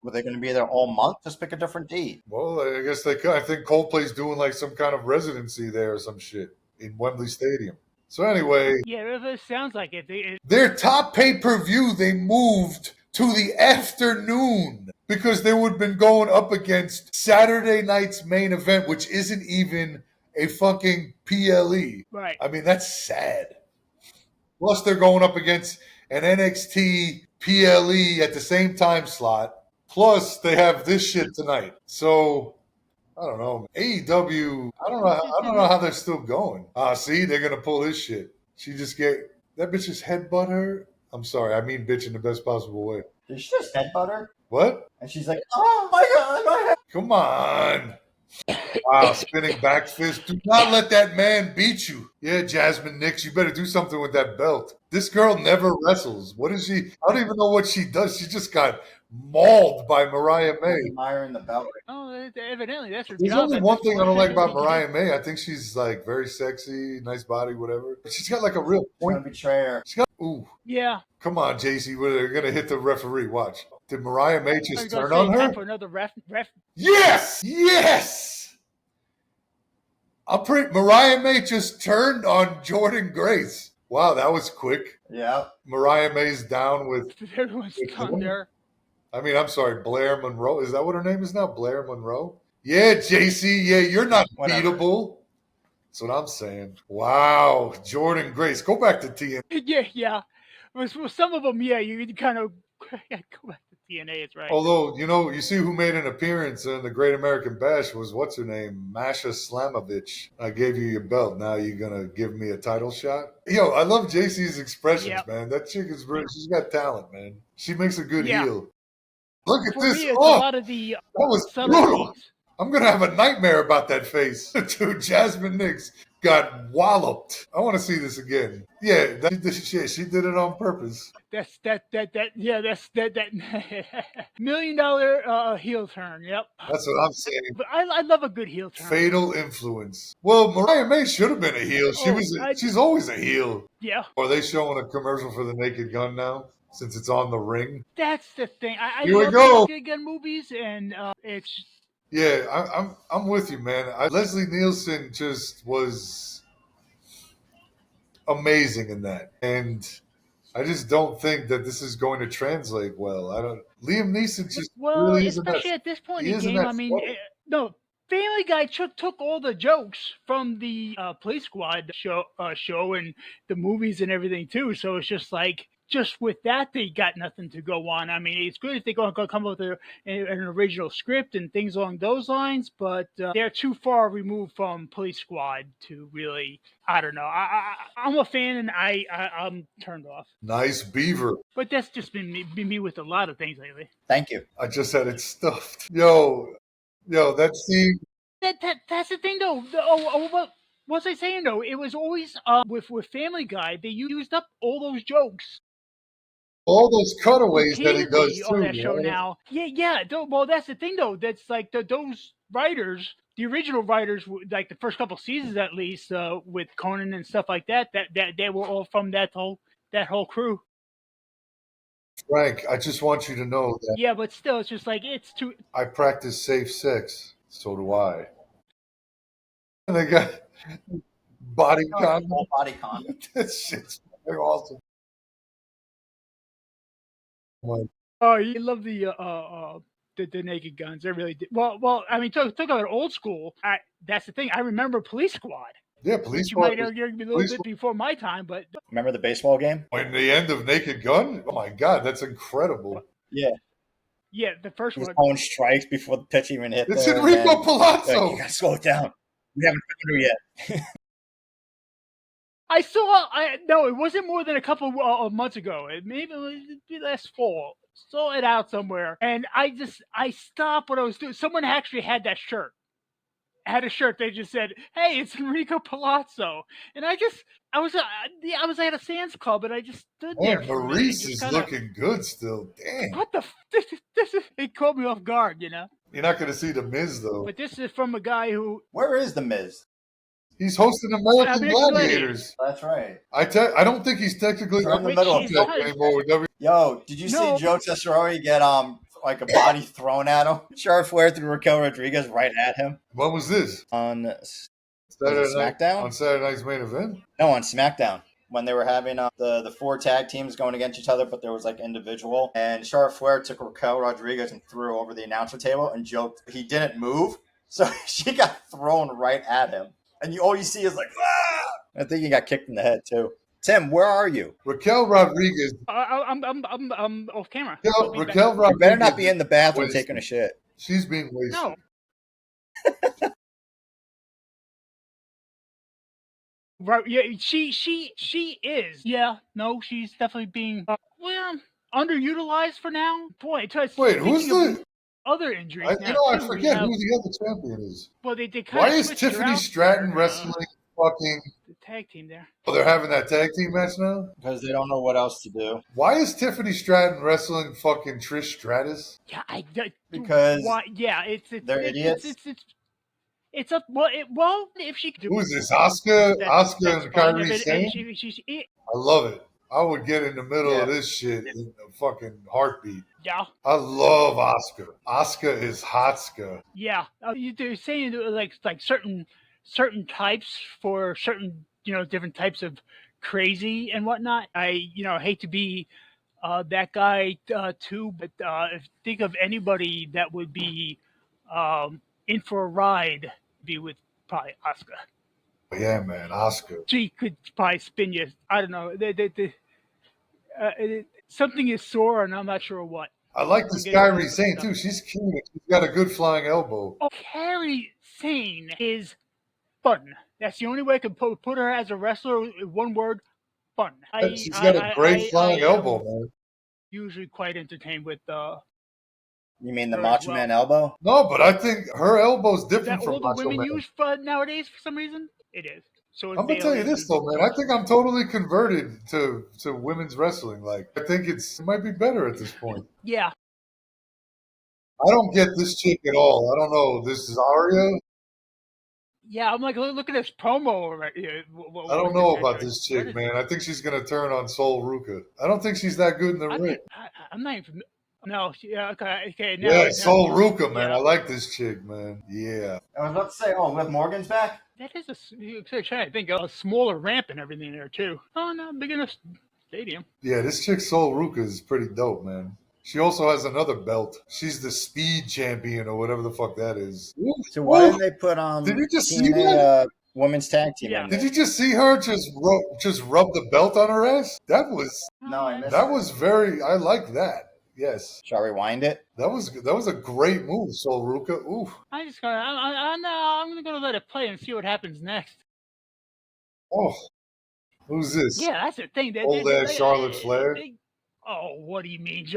Were they going to be there all month? Just pick a different date. Well, I guess they could. I think Coldplay's doing like some kind of residency there or some shit in Wembley Stadium. So anyway, yeah, it sounds like it. Their top pay-per-view they moved to the afternoon because they would have been going up against Saturday night's main event, which isn't even a fucking PLE. Right. I mean, that's sad. Plus, they're going up against an NXT PLE at the same time slot. Plus, they have this shit tonight. So, I don't know. AEW, I don't know how they're still going. See, they're gonna pull this shit. She just that bitch just headbutt her. I'm sorry, I mean bitch in the best possible way. Did she just headbutt her? What? And she's like, oh my god, my head. Come on. Wow, spinning back fist. Do not let that man beat you. Yeah, Jasmine Nix, you better do something with that belt. This girl never wrestles. What is she? I don't even know what she does. She just got mauled by Mariah May. Admiring the belt. Oh, evidently that's her There's job. only one thing I don't like about Mariah May. I think she's like very sexy, nice body, whatever. But she's got like a real point. Betrayer. She's got ooh. Yeah. Come on, JC. We're gonna hit the referee. Watch. Did Mariah May just turn on her? For another ref. Yes. Yes. Mariah May just turned on Jordan Grace. Wow, that was quick. Yeah. Mariah May's down with. Everyone's done there. I mean, I'm sorry, Blair Monroe. Is that what her name is now? Blair Monroe? Yeah, JC. Yeah, you're not beatable. That's what I'm saying. Wow, Jordan Grace. Go back to TNA. Yeah. Well, some of them, yeah, you kind of go back to TNA. It's right. Although, you see who made an appearance in the Great American Bash was, what's her name? Masha Slamovich. I gave you your belt. Now you're going to give me a title shot? Yo, I love JC's expressions, man. That chick is brilliant. She's got talent, man. She makes a good heel. Look at this. Me, a lot of the, that was brutal. I'm going to have a nightmare about that face. Dude, Jasmine Nix got walloped. I want to see this again. Yeah, she did it on purpose. That's that $1 million heel turn. Yep. That's what I'm saying. But I love a good heel turn. Fatal influence. Well, Mariah May should have been a heel. She's always a heel. Yeah. Are they showing a commercial for the Naked Gun now? Since it's on the ring. That's the thing. I Here we love go. Naked Gun movies, and it's. Yeah, I'm with you, man. Leslie Nielsen just was amazing in that, and I just don't think that this is going to translate well. Liam Neeson just really isn't especially at this point in the game. I mean, no. Family Guy took all the jokes from the Police Squad show and the movies and everything too. So it's just like. Just with that, they got nothing to go on. I mean, it's good if they're going to come up with an original script and things along those lines, but they're too far removed from Police Squad to really, I don't know. I'm a fan, and I'm turned off. Nice beaver. But that's just been me with a lot of things lately. Thank you. I just had it stuffed. Yo, that scene. That's the thing, though. What was I saying, though? It was always with Family Guy, they used up all those jokes. All those cutaways that he does on too, that show now. Yeah. Well, that's the thing though. That's like those writers, the original writers, like the first couple seasons at least, with Conan and stuff like that. That they were all from that whole crew. Frank, I just want you to know that. Yeah, but still, it's just like it's too. I practice safe sex. So do I. And they got body condom. Body condom. That shit's awesome. Oh, you love the Naked Guns. They really did. Well. I mean, talk about old school. That's the thing. I remember Police Squad. Yeah, Police Squad. You might argue a little bit before my time, but remember the baseball game? In the end of Naked Gun? Oh my God, that's incredible. Yeah. Yeah, the first one. Throwing strikes before the pitch even hit. It's Enrico Palazzo. Like, you gotta slow it down. We haven't found her yet. I saw. No, it wasn't more than a couple of months ago. Maybe last fall. Saw it out somewhere, and I stopped what I was doing. Someone actually had that shirt. Had a shirt. They just said, "Hey, it's Enrico Palazzo," and I was at a Sam's Club, and I just stood there. Maurice is looking good still. Damn. What the? It caught me off guard, you know. You're not going to see The Miz, though. But this is from a guy who... Where is The Miz? He's hosting American Gladiators. That's right. I don't think he's technically in the middle of anymore with WWE. Yo, did you see Joe Tesoro get like a body thrown at him? Charlotte Flair threw Raquel Rodriguez right at him. When was this? On SmackDown? Night, on Saturday Night's Main Event? No, on SmackDown. When they were having the 4 tag teams going against each other, but there was like individual. And Charlotte Flair took Raquel Rodriguez and threw her over the announcer table and joked he didn't move. So she got thrown right at him. And all you see is like, ah! I think he got kicked in the head too. Tim, where are you? Raquel Rodriguez. I'm off camera. Raquel Rodriguez. You better not be in the bathroom taking a shit. She's being wasted. No. Right? Yeah, she is. Yeah, no, she's definitely being underutilized for now. Boy, wait, who's the other injuries? I forget who the other champion is. Well, they kind Why of is Tiffany Stratton wrestling fucking the tag team there? Oh, they're having that tag team match now? Because they don't know what else to do. Why is Tiffany Stratton wrestling fucking Trish Stratus? Yeah, because they're idiots. It's a if she could do. Who is this? Asuka and Kairi Sane? I love it. I would get in the middle of this shit in a fucking heartbeat. Yeah. I love Asuka. Asuka is hotska. Yeah. They're saying like certain types for certain, different types of crazy and whatnot. I, hate to be that guy too, but think of anybody that would be in for a ride, be with probably Asuka. Yeah, man, Asuka. She could probably spin you. I don't know. Something is sore, and I'm not sure what. I like this Kairi Sane too. She's cute. She's got a good flying elbow. Oh, Kairi Sane is fun. That's the only way I could put her as a wrestler. One word, fun. She's got a great flying elbow, man. Usually quite entertained with You mean the Macho Man elbow? No, but I think her elbow's different from Macho Man. Macho Man. Women use nowadays for some reason. It is. So I'm gonna tell you this though, man. I think I'm totally converted to women's wrestling. Like, I think it might be better at this point. Yeah. I don't get this chick at all. I don't know. This is Arya. Yeah, I'm like, look at this promo right here. I don't know about this chick, man. I think she's gonna turn on Sol Ruka. I don't think she's that good in the ring. I'm not even. No, okay. Yeah, Sol Ruka, man. I like this chick, man. Yeah. I was about to say, Liv Morgan's back? That is I think a smaller ramp and everything there, too. Oh, no, big enough stadium. Yeah, this chick, Sol Ruka, is pretty dope, man. She also has another belt. She's the speed champion or whatever the fuck that is. So why didn't they put on Did you just see that? Women's tag team? Yeah. Did you just see her just rub the belt on her ass? That was I was very. I like that. Yes. Shall I rewind it? That was a great move, Sol Ruka. Ooh. I'm gonna go let it play and see what happens next. Oh, who's this? Yeah, that's the thing. Old ass Charlotte Flair. Oh, what do you mean?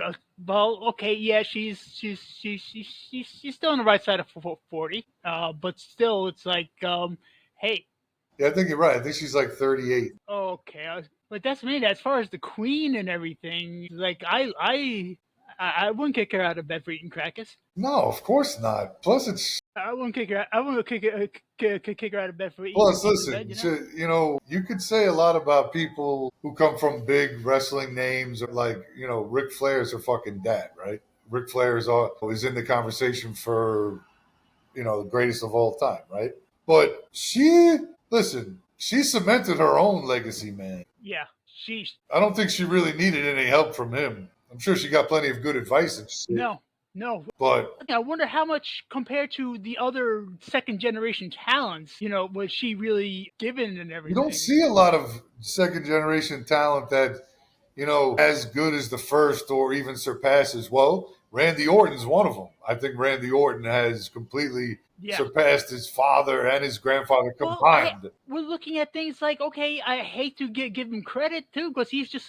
Well, okay, yeah, she's still on the right side of 40. But still, it's like, hey. Yeah, I think you're right. I think she's like 38. Okay, but that's me. As far as the queen and everything, like I wouldn't kick her out of bed for eating crackers. No, of course not. Plus, it's. I wouldn't kick her. I wouldn't kick her out of bed for eating. Plus, listen, you could say a lot about people who come from big wrestling names, like Ric Flair's her fucking dad, right? Ric Flair is in the conversation for the greatest of all time, right? But she cemented her own legacy, man. Yeah, I don't think she really needed any help from him. I'm sure she got plenty of good advice and shit. No. But I wonder how much compared to the other second generation talents, was she really given and everything. You don't see a lot of second generation talent that, as good as the first or even surpasses. Well, Randy Orton's one of them. I think Randy Orton has completely surpassed his father and his grandfather combined. We're looking at things like, okay, I hate to give him credit too, because he's just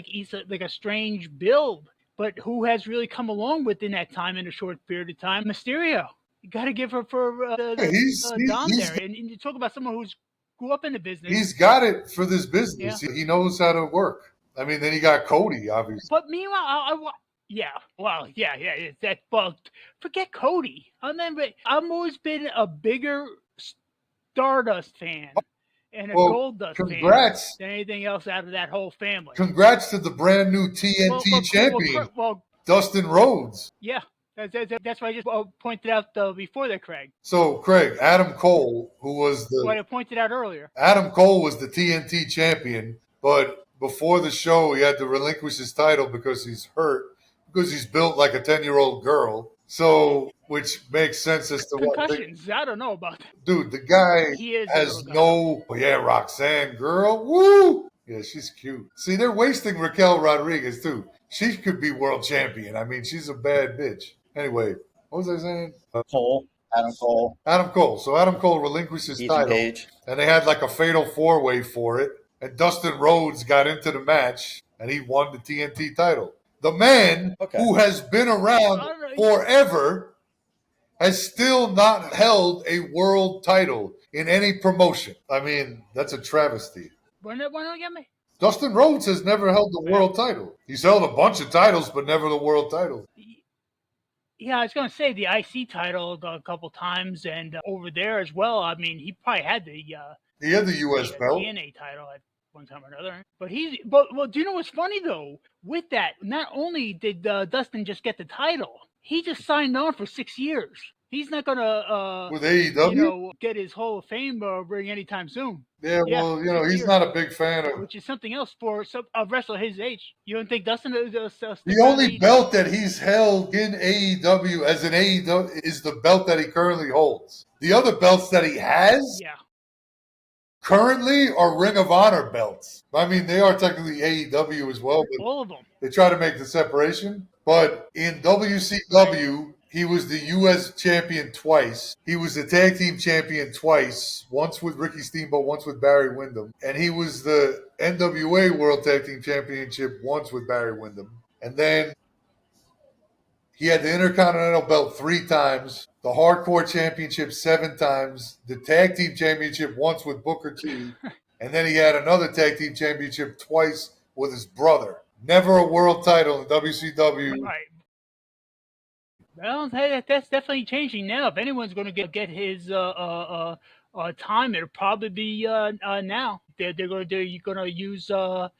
he's a strange build. But who has really come along within that time in a short period of time? Mysterio. You got to give her for Dom there. And you talk about someone who's grew up in the business. He's got it for this business. Yeah. He knows how to work. I mean, then he got Cody, obviously. But meanwhile, Yeah, well, yeah, it's that. Well, forget Cody. I've always been a bigger Stardust fan and a Well, Goldust fan congrats. than anything else out of that whole family. Congrats to the brand new TNT champion, Dustin Rhodes. Yeah, that's why I just pointed out before that, Craig. So, Craig, Adam Cole, who was the... What I pointed out earlier. Adam Cole was the TNT champion, but before the show, he had to relinquish his title because he's hurt, because he's built like a 10-year-old girl. So, which makes sense as to concussions. I don't know about that. Dude, the guy has no... Oh, yeah, Roxanne, girl. Woo! Yeah, she's cute. See, they're wasting Raquel Rodriguez, too. She could be world champion. I mean, she's a bad bitch. Anyway, what was I saying? Adam Cole. Adam Cole. So Adam Cole relinquished his title. Page. And they had like a fatal four-way for it. And Dustin Rhodes got into the match, and he won the TNT title. The man who has been around forever has still not held a world title in any promotion. I mean, that's a travesty. Why not get me? Dustin Rhodes has never held the world title. He's held a bunch of titles, but never the world title. Yeah, I was going to say the IC title a couple times, and over there as well. I mean, he probably had the he had the US belt, TNA title at one time or another. But do you know what's funny though? With that, not only did Dustin just get the title, he just signed on for 6 years. He's not gonna with AEW, get his Hall of Fame ring anytime soon. Yeah, well, he's not a big fan of, which is something else for a wrestler his age. You don't think Dustin is the only belt that he's held in AEW as an AEW is the belt that he currently holds. The other belts that he has, currently are Ring of Honor belts. I mean, they are technically AEW as well, but all of them. They try to make the separation. But in WCW, he was the U.S. champion twice. He was the tag team champion twice, once with Ricky Steamboat, once with Barry Windham. And he was the NWA World Tag Team Championship once with Barry Windham. And then he had the Intercontinental Belt 3 times, the Hardcore Championship 7 times, the Tag Team Championship once with Booker T, and then he had another Tag Team Championship twice with his brother. Never a world title in WCW. Right. Well, that's definitely changing now. If anyone's going to get his time, it'll probably be now. You're going to use up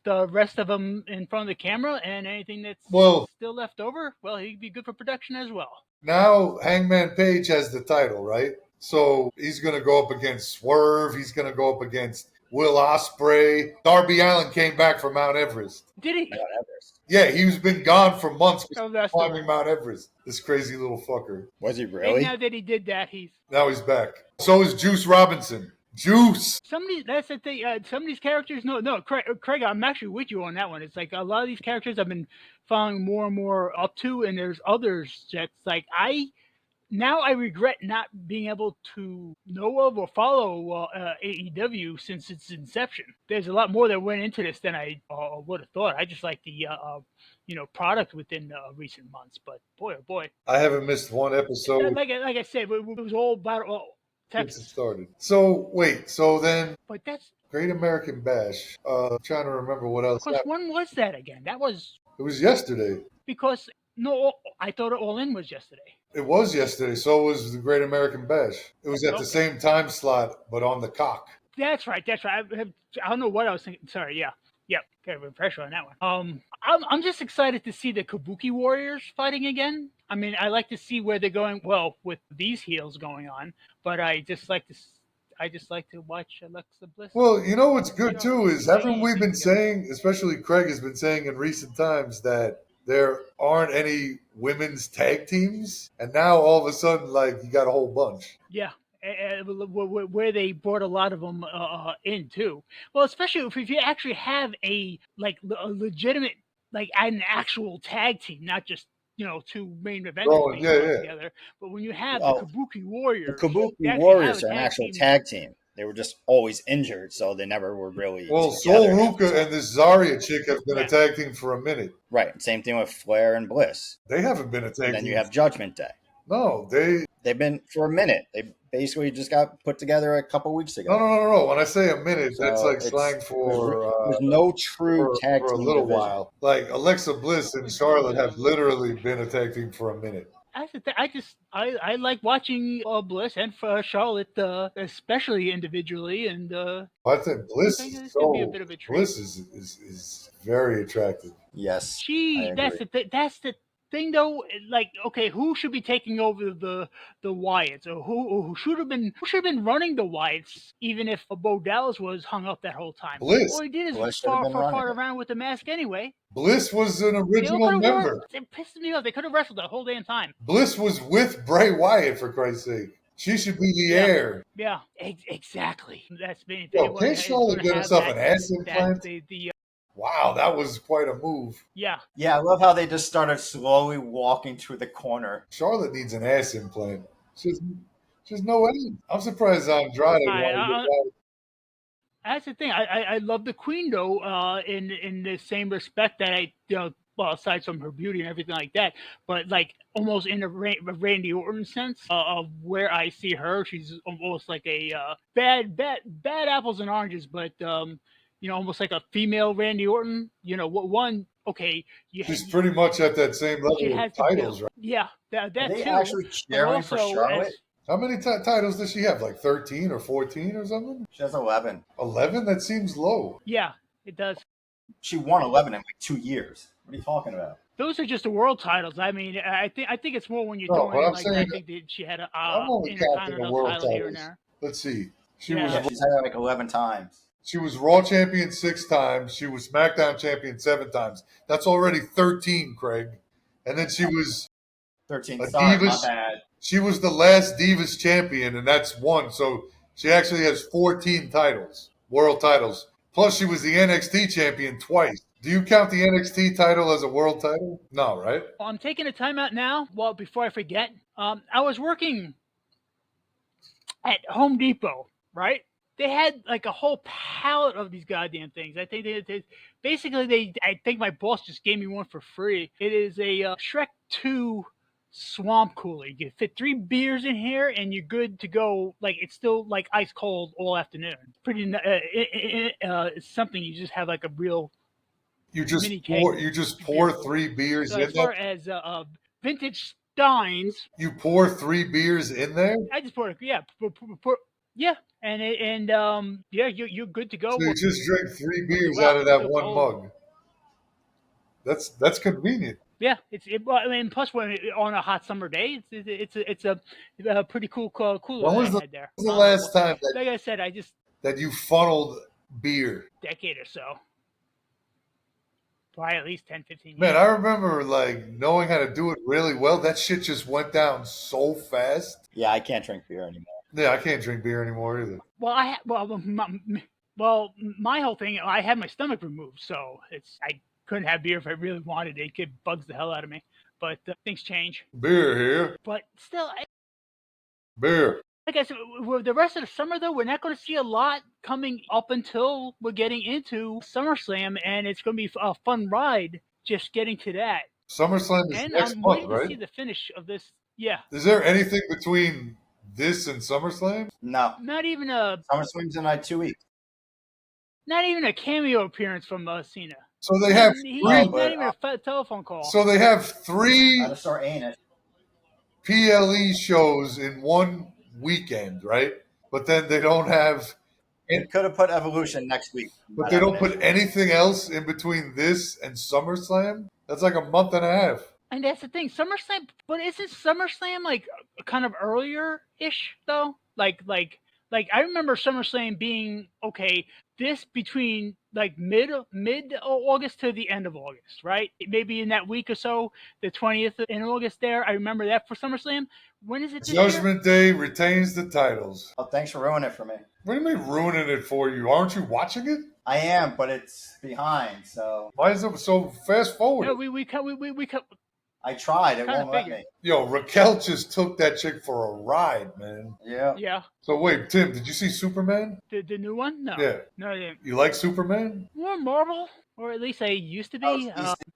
the rest of them in front of the camera, and anything that's still left over, well, he'd be good for production as well. Now Hangman Page has the title, right? So he's going to go up against Swerve. He's going to go up against Will Ospreay. Darby Allin came back from Mount Everest. Did he? Mount Everest. Yeah, he's been gone for months climbing Mount Everest. This crazy little fucker. Was he really? And now that he did that, now he's back. So is Juice Robinson. Juice. That's the thing. Some of these characters, no, Craig, I'm actually with you on that one. It's like a lot of these characters I've been following more and more up to, and there's others that's like I regret not being able to know of or follow AEW since its inception. There's a lot more that went into this than I would have thought. I just like the product within recent months, but boy, oh boy, I haven't missed one episode. Like I said, it was all about Texas. It started. So wait, then. But that's Great American Bash. I'm trying to remember what else. When was that again? It was yesterday. Because no, I thought All In was yesterday. It was yesterday. So was the Great American Bash. It was at the same time slot, but on the cock. That's right. I don't know what I was thinking. Sorry. Yeah. Yep. Got a pressure on that one. I'm just excited to see the Kabuki Warriors fighting again. I mean, I like to see where they're going. Well, with these heels going on, but I just like to watch Alexa Bliss. Well, you know what's good too is haven't we been saying, especially Craig has been saying in recent times, that there aren't any women's tag teams, and now all of a sudden, like, you got a whole bunch. Yeah. Where they brought a lot of them in too. Well, especially if you actually have a legitimate, like an actual tag team, not just two main events together. But when you have the Kabuki Warriors, the Kabuki Warriors are an actual tag team. They were just always injured, so they never were really. Well, Sol Ruka and this Zarya chick have been a tag team for a minute. Right. Same thing with Flair and Bliss. They haven't been a tag team. And then you have Judgment Day. No, They've been for a minute. They basically just got put together a couple weeks ago. No. When I say a minute, So that's like slang for there's no true tag for a team little division. while. Like Alexa Bliss and Charlotte have literally been a tag team for a minute. I like watching Bliss and Charlotte, especially individually, and I think Bliss it's gonna be a bit of a treat. Bliss is very attractive. Yes, That's the thing though. Like, okay, who should be taking over the Wyatts, or who should have been running the Wyatts, even if Bo Dallas was hung up that whole time? Bliss. All he did is Bliss fart around with the mask anyway. Bliss was an original member. It pisses me off. They could have wrestled the whole damn time. Bliss was with Bray Wyatt, for Christ's sake. She should be the heir. Yeah, exactly. That's been. Yo, can't Charlotte get herself an ass implant? Wow, that was quite a move. Yeah. Yeah, I love how they just started slowly walking to the corner. Charlotte needs an ass implant. She's no end. I'm surprised Andrade. That's the thing. I love the Queen though, in the same respect that well, aside from her beauty and everything like that, but like almost in a Randy Orton sense of where I see her, she's almost like a bad apples and oranges, but almost like a female Randy Orton. Okay, she's pretty much at that same level of titles, right? Yeah, that Are they too. actually cheering for Charlotte? How many titles does she have? Like 13 or 14 or something? She has 11. 11? That seems low. Yeah, it does. She won 11 in like 2 years. What are you talking about? Those are just the world titles. I mean, I think it's more when you're doing it like that. I think that she had a intercontinental title here and there. Let's see. She's had like 11 times. She was Raw champion 6 times. She was SmackDown champion 7 times. That's already 13, Craig. And then she was 13. Sorry, my bad. She was the last Divas champion, and that's 1. So she actually has 14 titles, world titles. Plus, she was the NXT champion twice. Do you count the NXT title as a world title? No, right? Well, I'm taking a timeout now. Well, before I forget, I was working at Home Depot, right? They had like a whole pallet of these goddamn things. I think I think my boss just gave me one for free. It is a Shrek 2 swamp cooler. You can fit 3 beers in here and you're good to go. Like, it's still like ice cold all afternoon. Pretty it's something you just have like a real you just pour 3 beers in there. As far as vintage steins, you pour 3 beers in there. I just pour you're good to go. So you just drink 3 beers out of that one mug. That's convenient. Yeah, plus when on a hot summer day, it's a pretty cool cooler. When was the last time that, like I said, that you funneled beer? Decade or so. Probably at least 10, 15 years. Man, I remember like knowing how to do it really well. That shit just went down so fast. Yeah, I can't drink beer anymore. Yeah, I can't drink beer anymore either. My whole thing, I had my stomach removed, so I couldn't have beer if I really wanted it. It bugs the hell out of me. But things change. Beer here. But still, beer. Like I said, with the rest of the summer, though, we're not going to see a lot coming up until we're getting into SummerSlam, and it's going to be a fun ride just getting to that. SummerSlam is next month, right? To see the finish of this. Yeah. Is there anything between this and SummerSlam? No. Not even a... SummerSlam's in like 2 weeks. Not even a cameo appearance from Cena. So they have not even a telephone call. So they have 3 Dinosaur ain't it. PLE shows in one weekend, right? But then they don't have... They could have put Evolution next week. But they don't put anything else in between this and SummerSlam? That's like a month and a half. And that's the thing, SummerSlam... But isn't SummerSlam like kind of earlier-ish, though? Like I remember SummerSlam being, okay, this between like mid August to the end of August, right? Maybe in that week or so, the 20th in August there. I remember that for SummerSlam. When is it this Judgment Day retains the titles. Oh, thanks for ruining it for me. What do you mean ruining it for you? Aren't you watching it? I am, but it's behind, so... Why is it so fast forward? No, we cut. I tried. It won't let me. Yo, Raquel just took that chick for a ride, man. Yeah. Yeah. So wait, Tim, did you see Superman? The new one? No. Yeah. No, I didn't. You like Superman? More Marvel, or at least I used to be.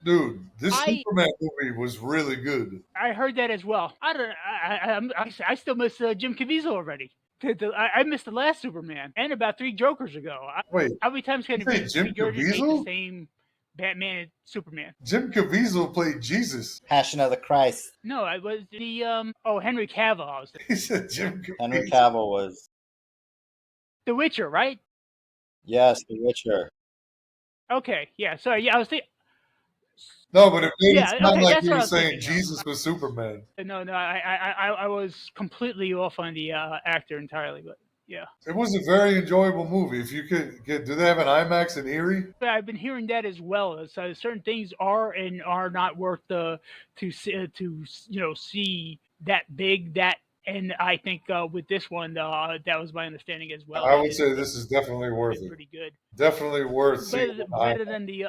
Dude, this Superman movie was really good. I heard that as well. I don't. I still miss Jim Caviezel already. I missed the last Superman and about 3 Jokers ago. Wait, how many times can you we say Jim regurgitate the Caviezel? same Batman and Superman? Jim Caviezel played Jesus. Passion of the Christ. No, I was the Henry Cavill. I was He said Jim Caviezel. Henry Cavill was The Witcher, right? yes, The Witcher. Okay, yeah. Sorry, yeah. I was thinking. No, but it made it sound like that's you what I were was saying thinking of. Jesus was Superman. No, I was completely off on the actor entirely, but yeah. It was a very enjoyable movie. If you could get, do they have an IMAX in Erie? But I've been hearing that as well. So certain things are and are not worth to see that big that. And I think with this one, that was my understanding as well. I would say this is definitely worth it. Pretty good. Definitely worth seeing. Better than the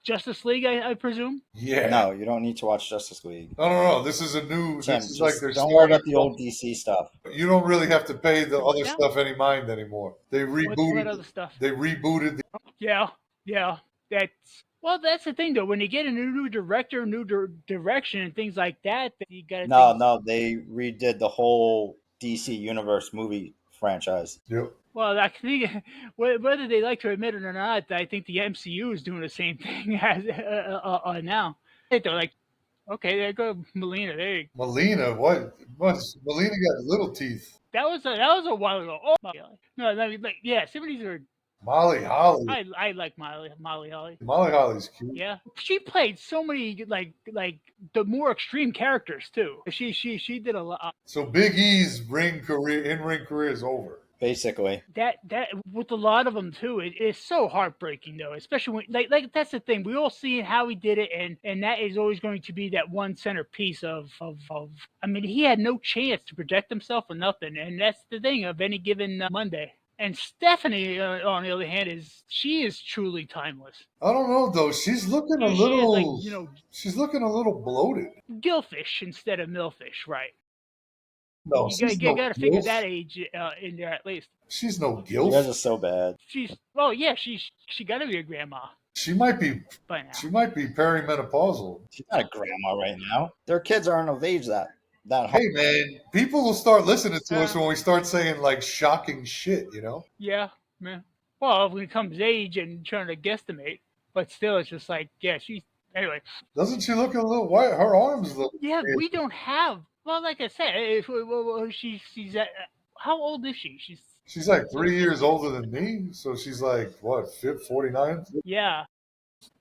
Justice League, I presume. Yeah. No, you don't need to watch Justice League. No. This is a new. Tim, this is like their don't worry about the old DC stuff. You don't really have to pay the other stuff any mind anymore. They rebooted. What other stuff? They rebooted. Yeah. That's the thing though. When you get a new director, new direction, and things like that, you got. No, they redid the whole DC Universe movie franchise. Yep. Well, I think whether they like to admit it or not, I think the MCU is doing the same thing as now. They're like, okay, there go Melina. There you go. Melina, what? Melina got little teeth. That was a while ago. Oh, no, I mean, like, yeah, some of these are. Molly Holly. I like Molly Holly. Molly Holly's cute. Yeah, she played so many like the more extreme characters too. She did a lot. So Big E's in-ring career is over. Basically, that with a lot of them too, it is so heartbreaking though. Especially when like that's the thing, we all see how he did it, and that is always going to be that one centerpiece of. I mean, he had no chance to protect himself or nothing, and that's the thing of any given Monday. And Stephanie, on the other hand, she is truly timeless. I don't know though. She's looking a little. She's looking a little bloated. Gilfish instead of milfish, right? No, you got to figure that age in there at least. She's no gilf. You guys are so bad. She got to be a grandma. She might be. By now. She might be perimenopausal. She's not a grandma right now. Their kids aren't of age that. Hey man, people will start listening to us when we start saying like shocking shit, you know? Yeah, man. Well, when it comes age and trying to guesstimate, but still, it's just like, yeah, she's anyway. Doesn't she look a little white? Her arms look. Yeah, weird. We don't have. Well, like I said, she's at, how old is she? She's like 3 years older than me, so she's like what, 49? Yeah.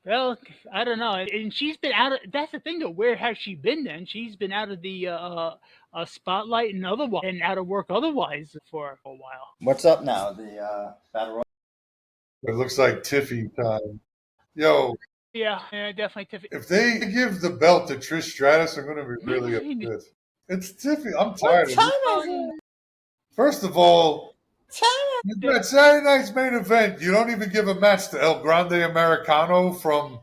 Well, I don't know. And she's been out of. That's the thing, though. Where has she been then? She's been out of the spotlight and out of work otherwise for a while. What's up now? The Battle Royal? It looks like Tiffy time. Yo. Yeah, definitely Tiffy. If they give the belt to Trish Stratus, I'm going to be really upset. It's Tiffy. I'm tired of it. First of all, you got Saturday night's main event. You don't even give a match to El Grande Americano from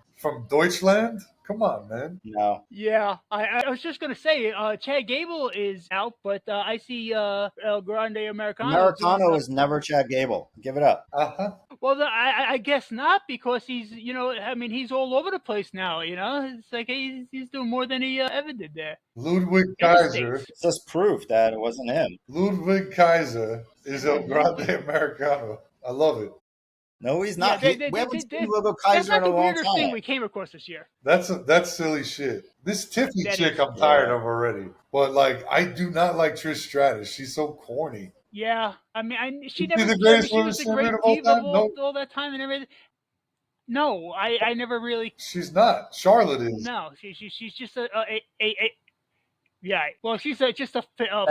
Deutschland. Come on, man. No. Yeah, I was just gonna say, Chad Gable is out, but I see El Grande Americano. Americano is never Chad Gable. Give it up. Well, I guess not, because he's, I mean, he's all over the place now. It's like he's doing more than he ever did there. Ludwig Kaiser. It's just proof that it wasn't him. Ludwig Kaiser is El Grande Americano. I love it. No, he's not. Yeah, we haven't seen Ludwig Kaiser in a long time. That's not the weirdest thing we came across this year. That's silly shit. This Tiffy chick I'm tired of already. But like, I do not like Trish Stratus. She's so corny. Yeah, I mean, she never. The greatest she was the great diva all that time and everything. No, I never really. She's not. Charlotte is. No, she's just a yeah. Well, she's just a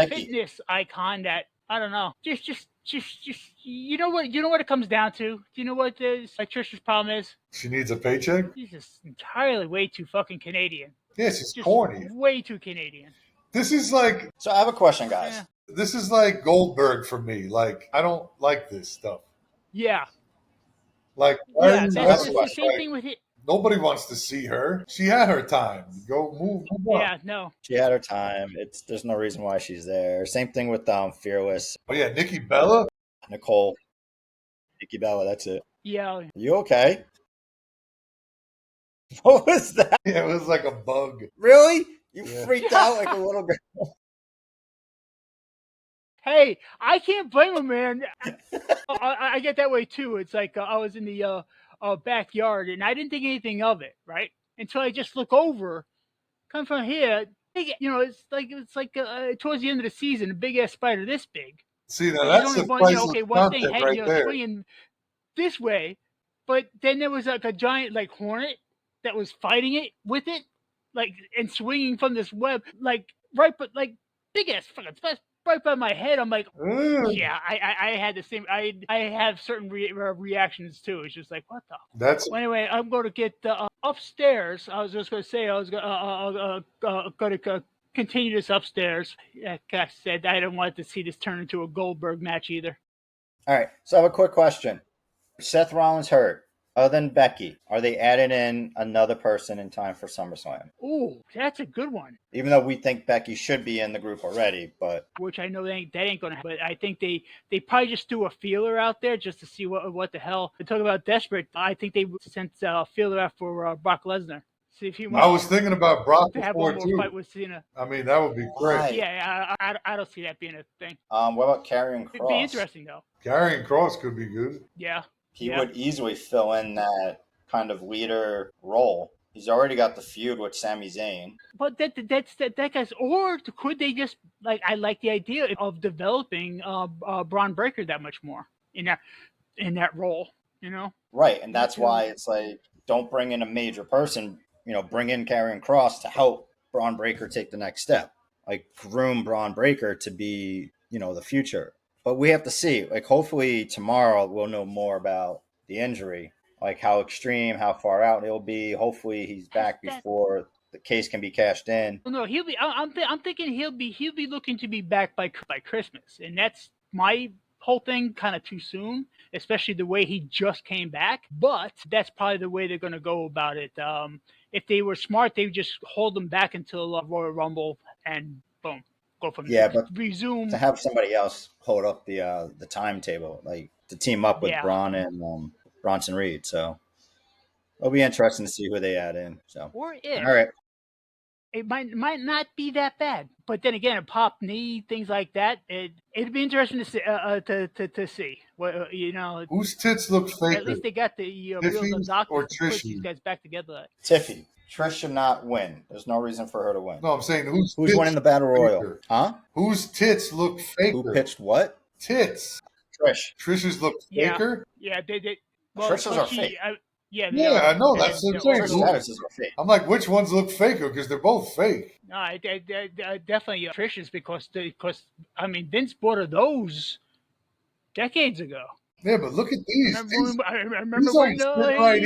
fitness icon that I don't know. Just you know what it comes down to. Do you know what Trish's problem is? She needs a paycheck. She's just entirely way too fucking Canadian. Yeah, she's corny. Way too Canadian. This is like. So I have a question, guys. Yeah. This is like Goldberg for me. Like, I don't like this stuff. Yeah. Like, that's the same thing with it. Nobody wants to see her. She had her time. Go move on. Yeah, no. She had her time. There's no reason why she's there. Same thing with Fearless. Oh yeah, Nikki Bella. Nicole. Nikki Bella. That's it. Yeah. Are you okay? What was that? Yeah, it was like a bug. Really? You Yeah. freaked out like a little girl. Hey, I can't blame him, man. I get that way too. It's like I was in the backyard and I didn't think anything of it, right? Until I just look over, come from here, it's like towards the end of the season, a big ass spider this big. See, now But there's that's only the one, priceless one thing, content right there. swinging this way. But then there was like a giant like hornet that was fighting it with it, like and swinging from this web, like right, but like big ass fucking right by my head. I'm like, yeah, I had the same. I have certain reactions too. It's just like what the. That's Well, anyway, I'm going to get upstairs. I was just going to say I was going to continue this upstairs. Like I said, I don't want to see this turn into a Goldberg match either. All right. So I have a quick question. Seth Rollins hurt. Other than Becky, are they adding in another person in time for SummerSlam? Ooh, that's a good one. Even though we think Becky should be in the group already, but which I know that ain't going to happen. But I think they probably just threw a feeler out there just to see what the hell. They talk about desperate. I think they sent a feeler out for Brock Lesnar. See if he wants. I was thinking about Brock to have before one more too. fight with Cena. I mean, that would be great. Yeah, I don't see that being a thing. What about Karrion Kross? It'd be interesting though. Karrion Kross could be good. Yeah. He would easily fill in that kind of leader role. He's already got the feud with Sami Zayn. But that guy's. Or could they just I like the idea of developing Braun Breaker that much more in that role, you know? Right, and that's why it's like don't bring in a major person. Bring in Karrion Kross to help Braun Breaker take the next step. Like groom Braun Breaker to be the future. But we have to see. Like hopefully tomorrow we'll know more about the injury. Like how extreme, how far out he'll be. Hopefully he's back before the case can be cashed in. No, he'll be. I'm thinking he'll be looking to be back by Christmas, and that's my whole thing. Kind of too soon, especially the way he just came back. But that's probably the way they're going to go about it. If they were smart, they would just hold him back until Royal Rumble, and boom, go from there. But resume to have somebody else hold up the timetable, like to team up with Braun and Bronson Reed. So it'll be interesting to see who they add in. So or if all right. It might not be that bad, but then again, a pop knee, things like that. It'd be interesting to see. To see what Whose tits look faker? At least they got the Tiffy's doctors or to put Trish? these guys back together. Tiffy. Trish should not win. There's no reason for her to win. No, I'm saying who's winning the Battle Royal? Faker? Huh? Whose tits look faker? Who pitched what? Tits. Trish. Trish's look faker? Yeah, they well, Trish's are fake. Yeah, I know. That's what I'm saying. Trish's statuses are fake. I'm like, which ones look faker? Because they're both fake. No, definitely Trish's because I mean Vince bought her those decades ago. Yeah, but look at these. I remember when he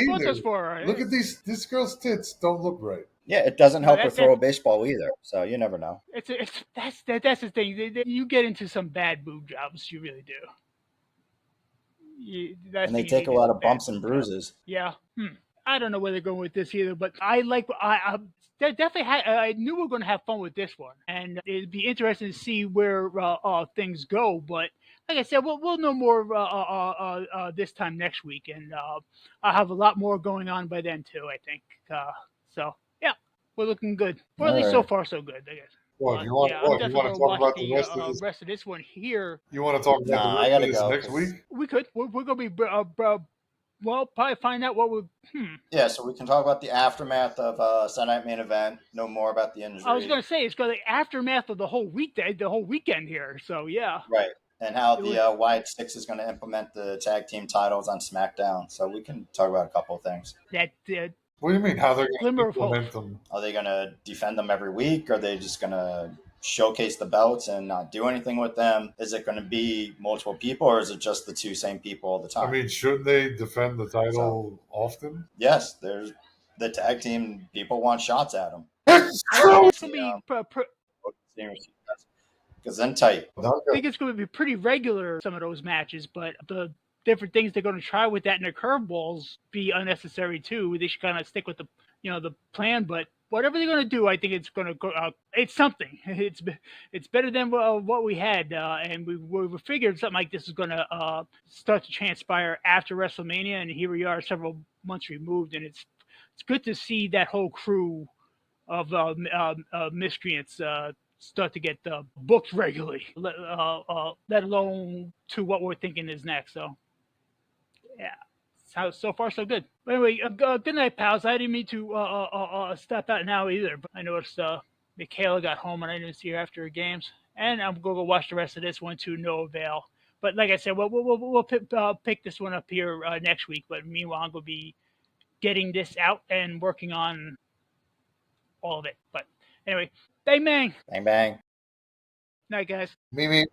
bought those for her. Look at these. This girl's tits don't look right. Yeah, it doesn't help her throw a baseball either. So you never know. That's the thing. You get into some bad boob jobs, you really do. And they take a lot of bumps and bruises. Yeah. I don't know where they're going with this either, but I definitely I knew we were going to have fun with this one, and it'd be interesting to see where things go. But like I said, we'll know more this time next week, and I'll have a lot more going on by then too. I think so. Yeah, we're looking good. Well, at least so far so good, I guess. Well, you want to talk about the rest of this one here? You want to talk about I gotta go next week? We could. We're gonna be well, probably find out what we. Yeah, so we can talk about the aftermath of Sunday Night Main Event. Know more about the injury. I was gonna say it's got the aftermath of the whole weekend here. So yeah. Right, and how the Wyatt Six is going to implement the tag team titles on SmackDown. So we can talk about a couple of things. What do you mean? How they're going to implement them? Are they going to defend them every week? Are they just going to showcase the belts and not do anything with them? Is it going to be multiple people, or is it just the two same people all the time? I mean, shouldn't they defend the title often? Yes, there's the tag team. People want shots at them. Because then tight. I think it's going to be pretty regular, some of those matches, but the different things they're going to try with that and their curveballs be unnecessary too. They should kind of stick with the plan, but whatever they're going to do, I think it's going to go. It's something. It's better than what we had, and we figured something like this is going to start to transpire after WrestleMania, and here we are, several months removed, and it's it's good to see that whole crew of miscreants start to get booked regularly, let alone to what we're thinking is next. So, yeah, so far so good. But anyway, good night, pals. I didn't mean to step out now either, but I noticed Michaela got home and I didn't see her after her games, and I'm going to go watch the rest of this one to no avail. But like I said, we'll pick this one up here next week. But meanwhile, I'm going to be getting this out and working on all of it. But anyway, bang bang. Bang bang. Night, guys. Mimi.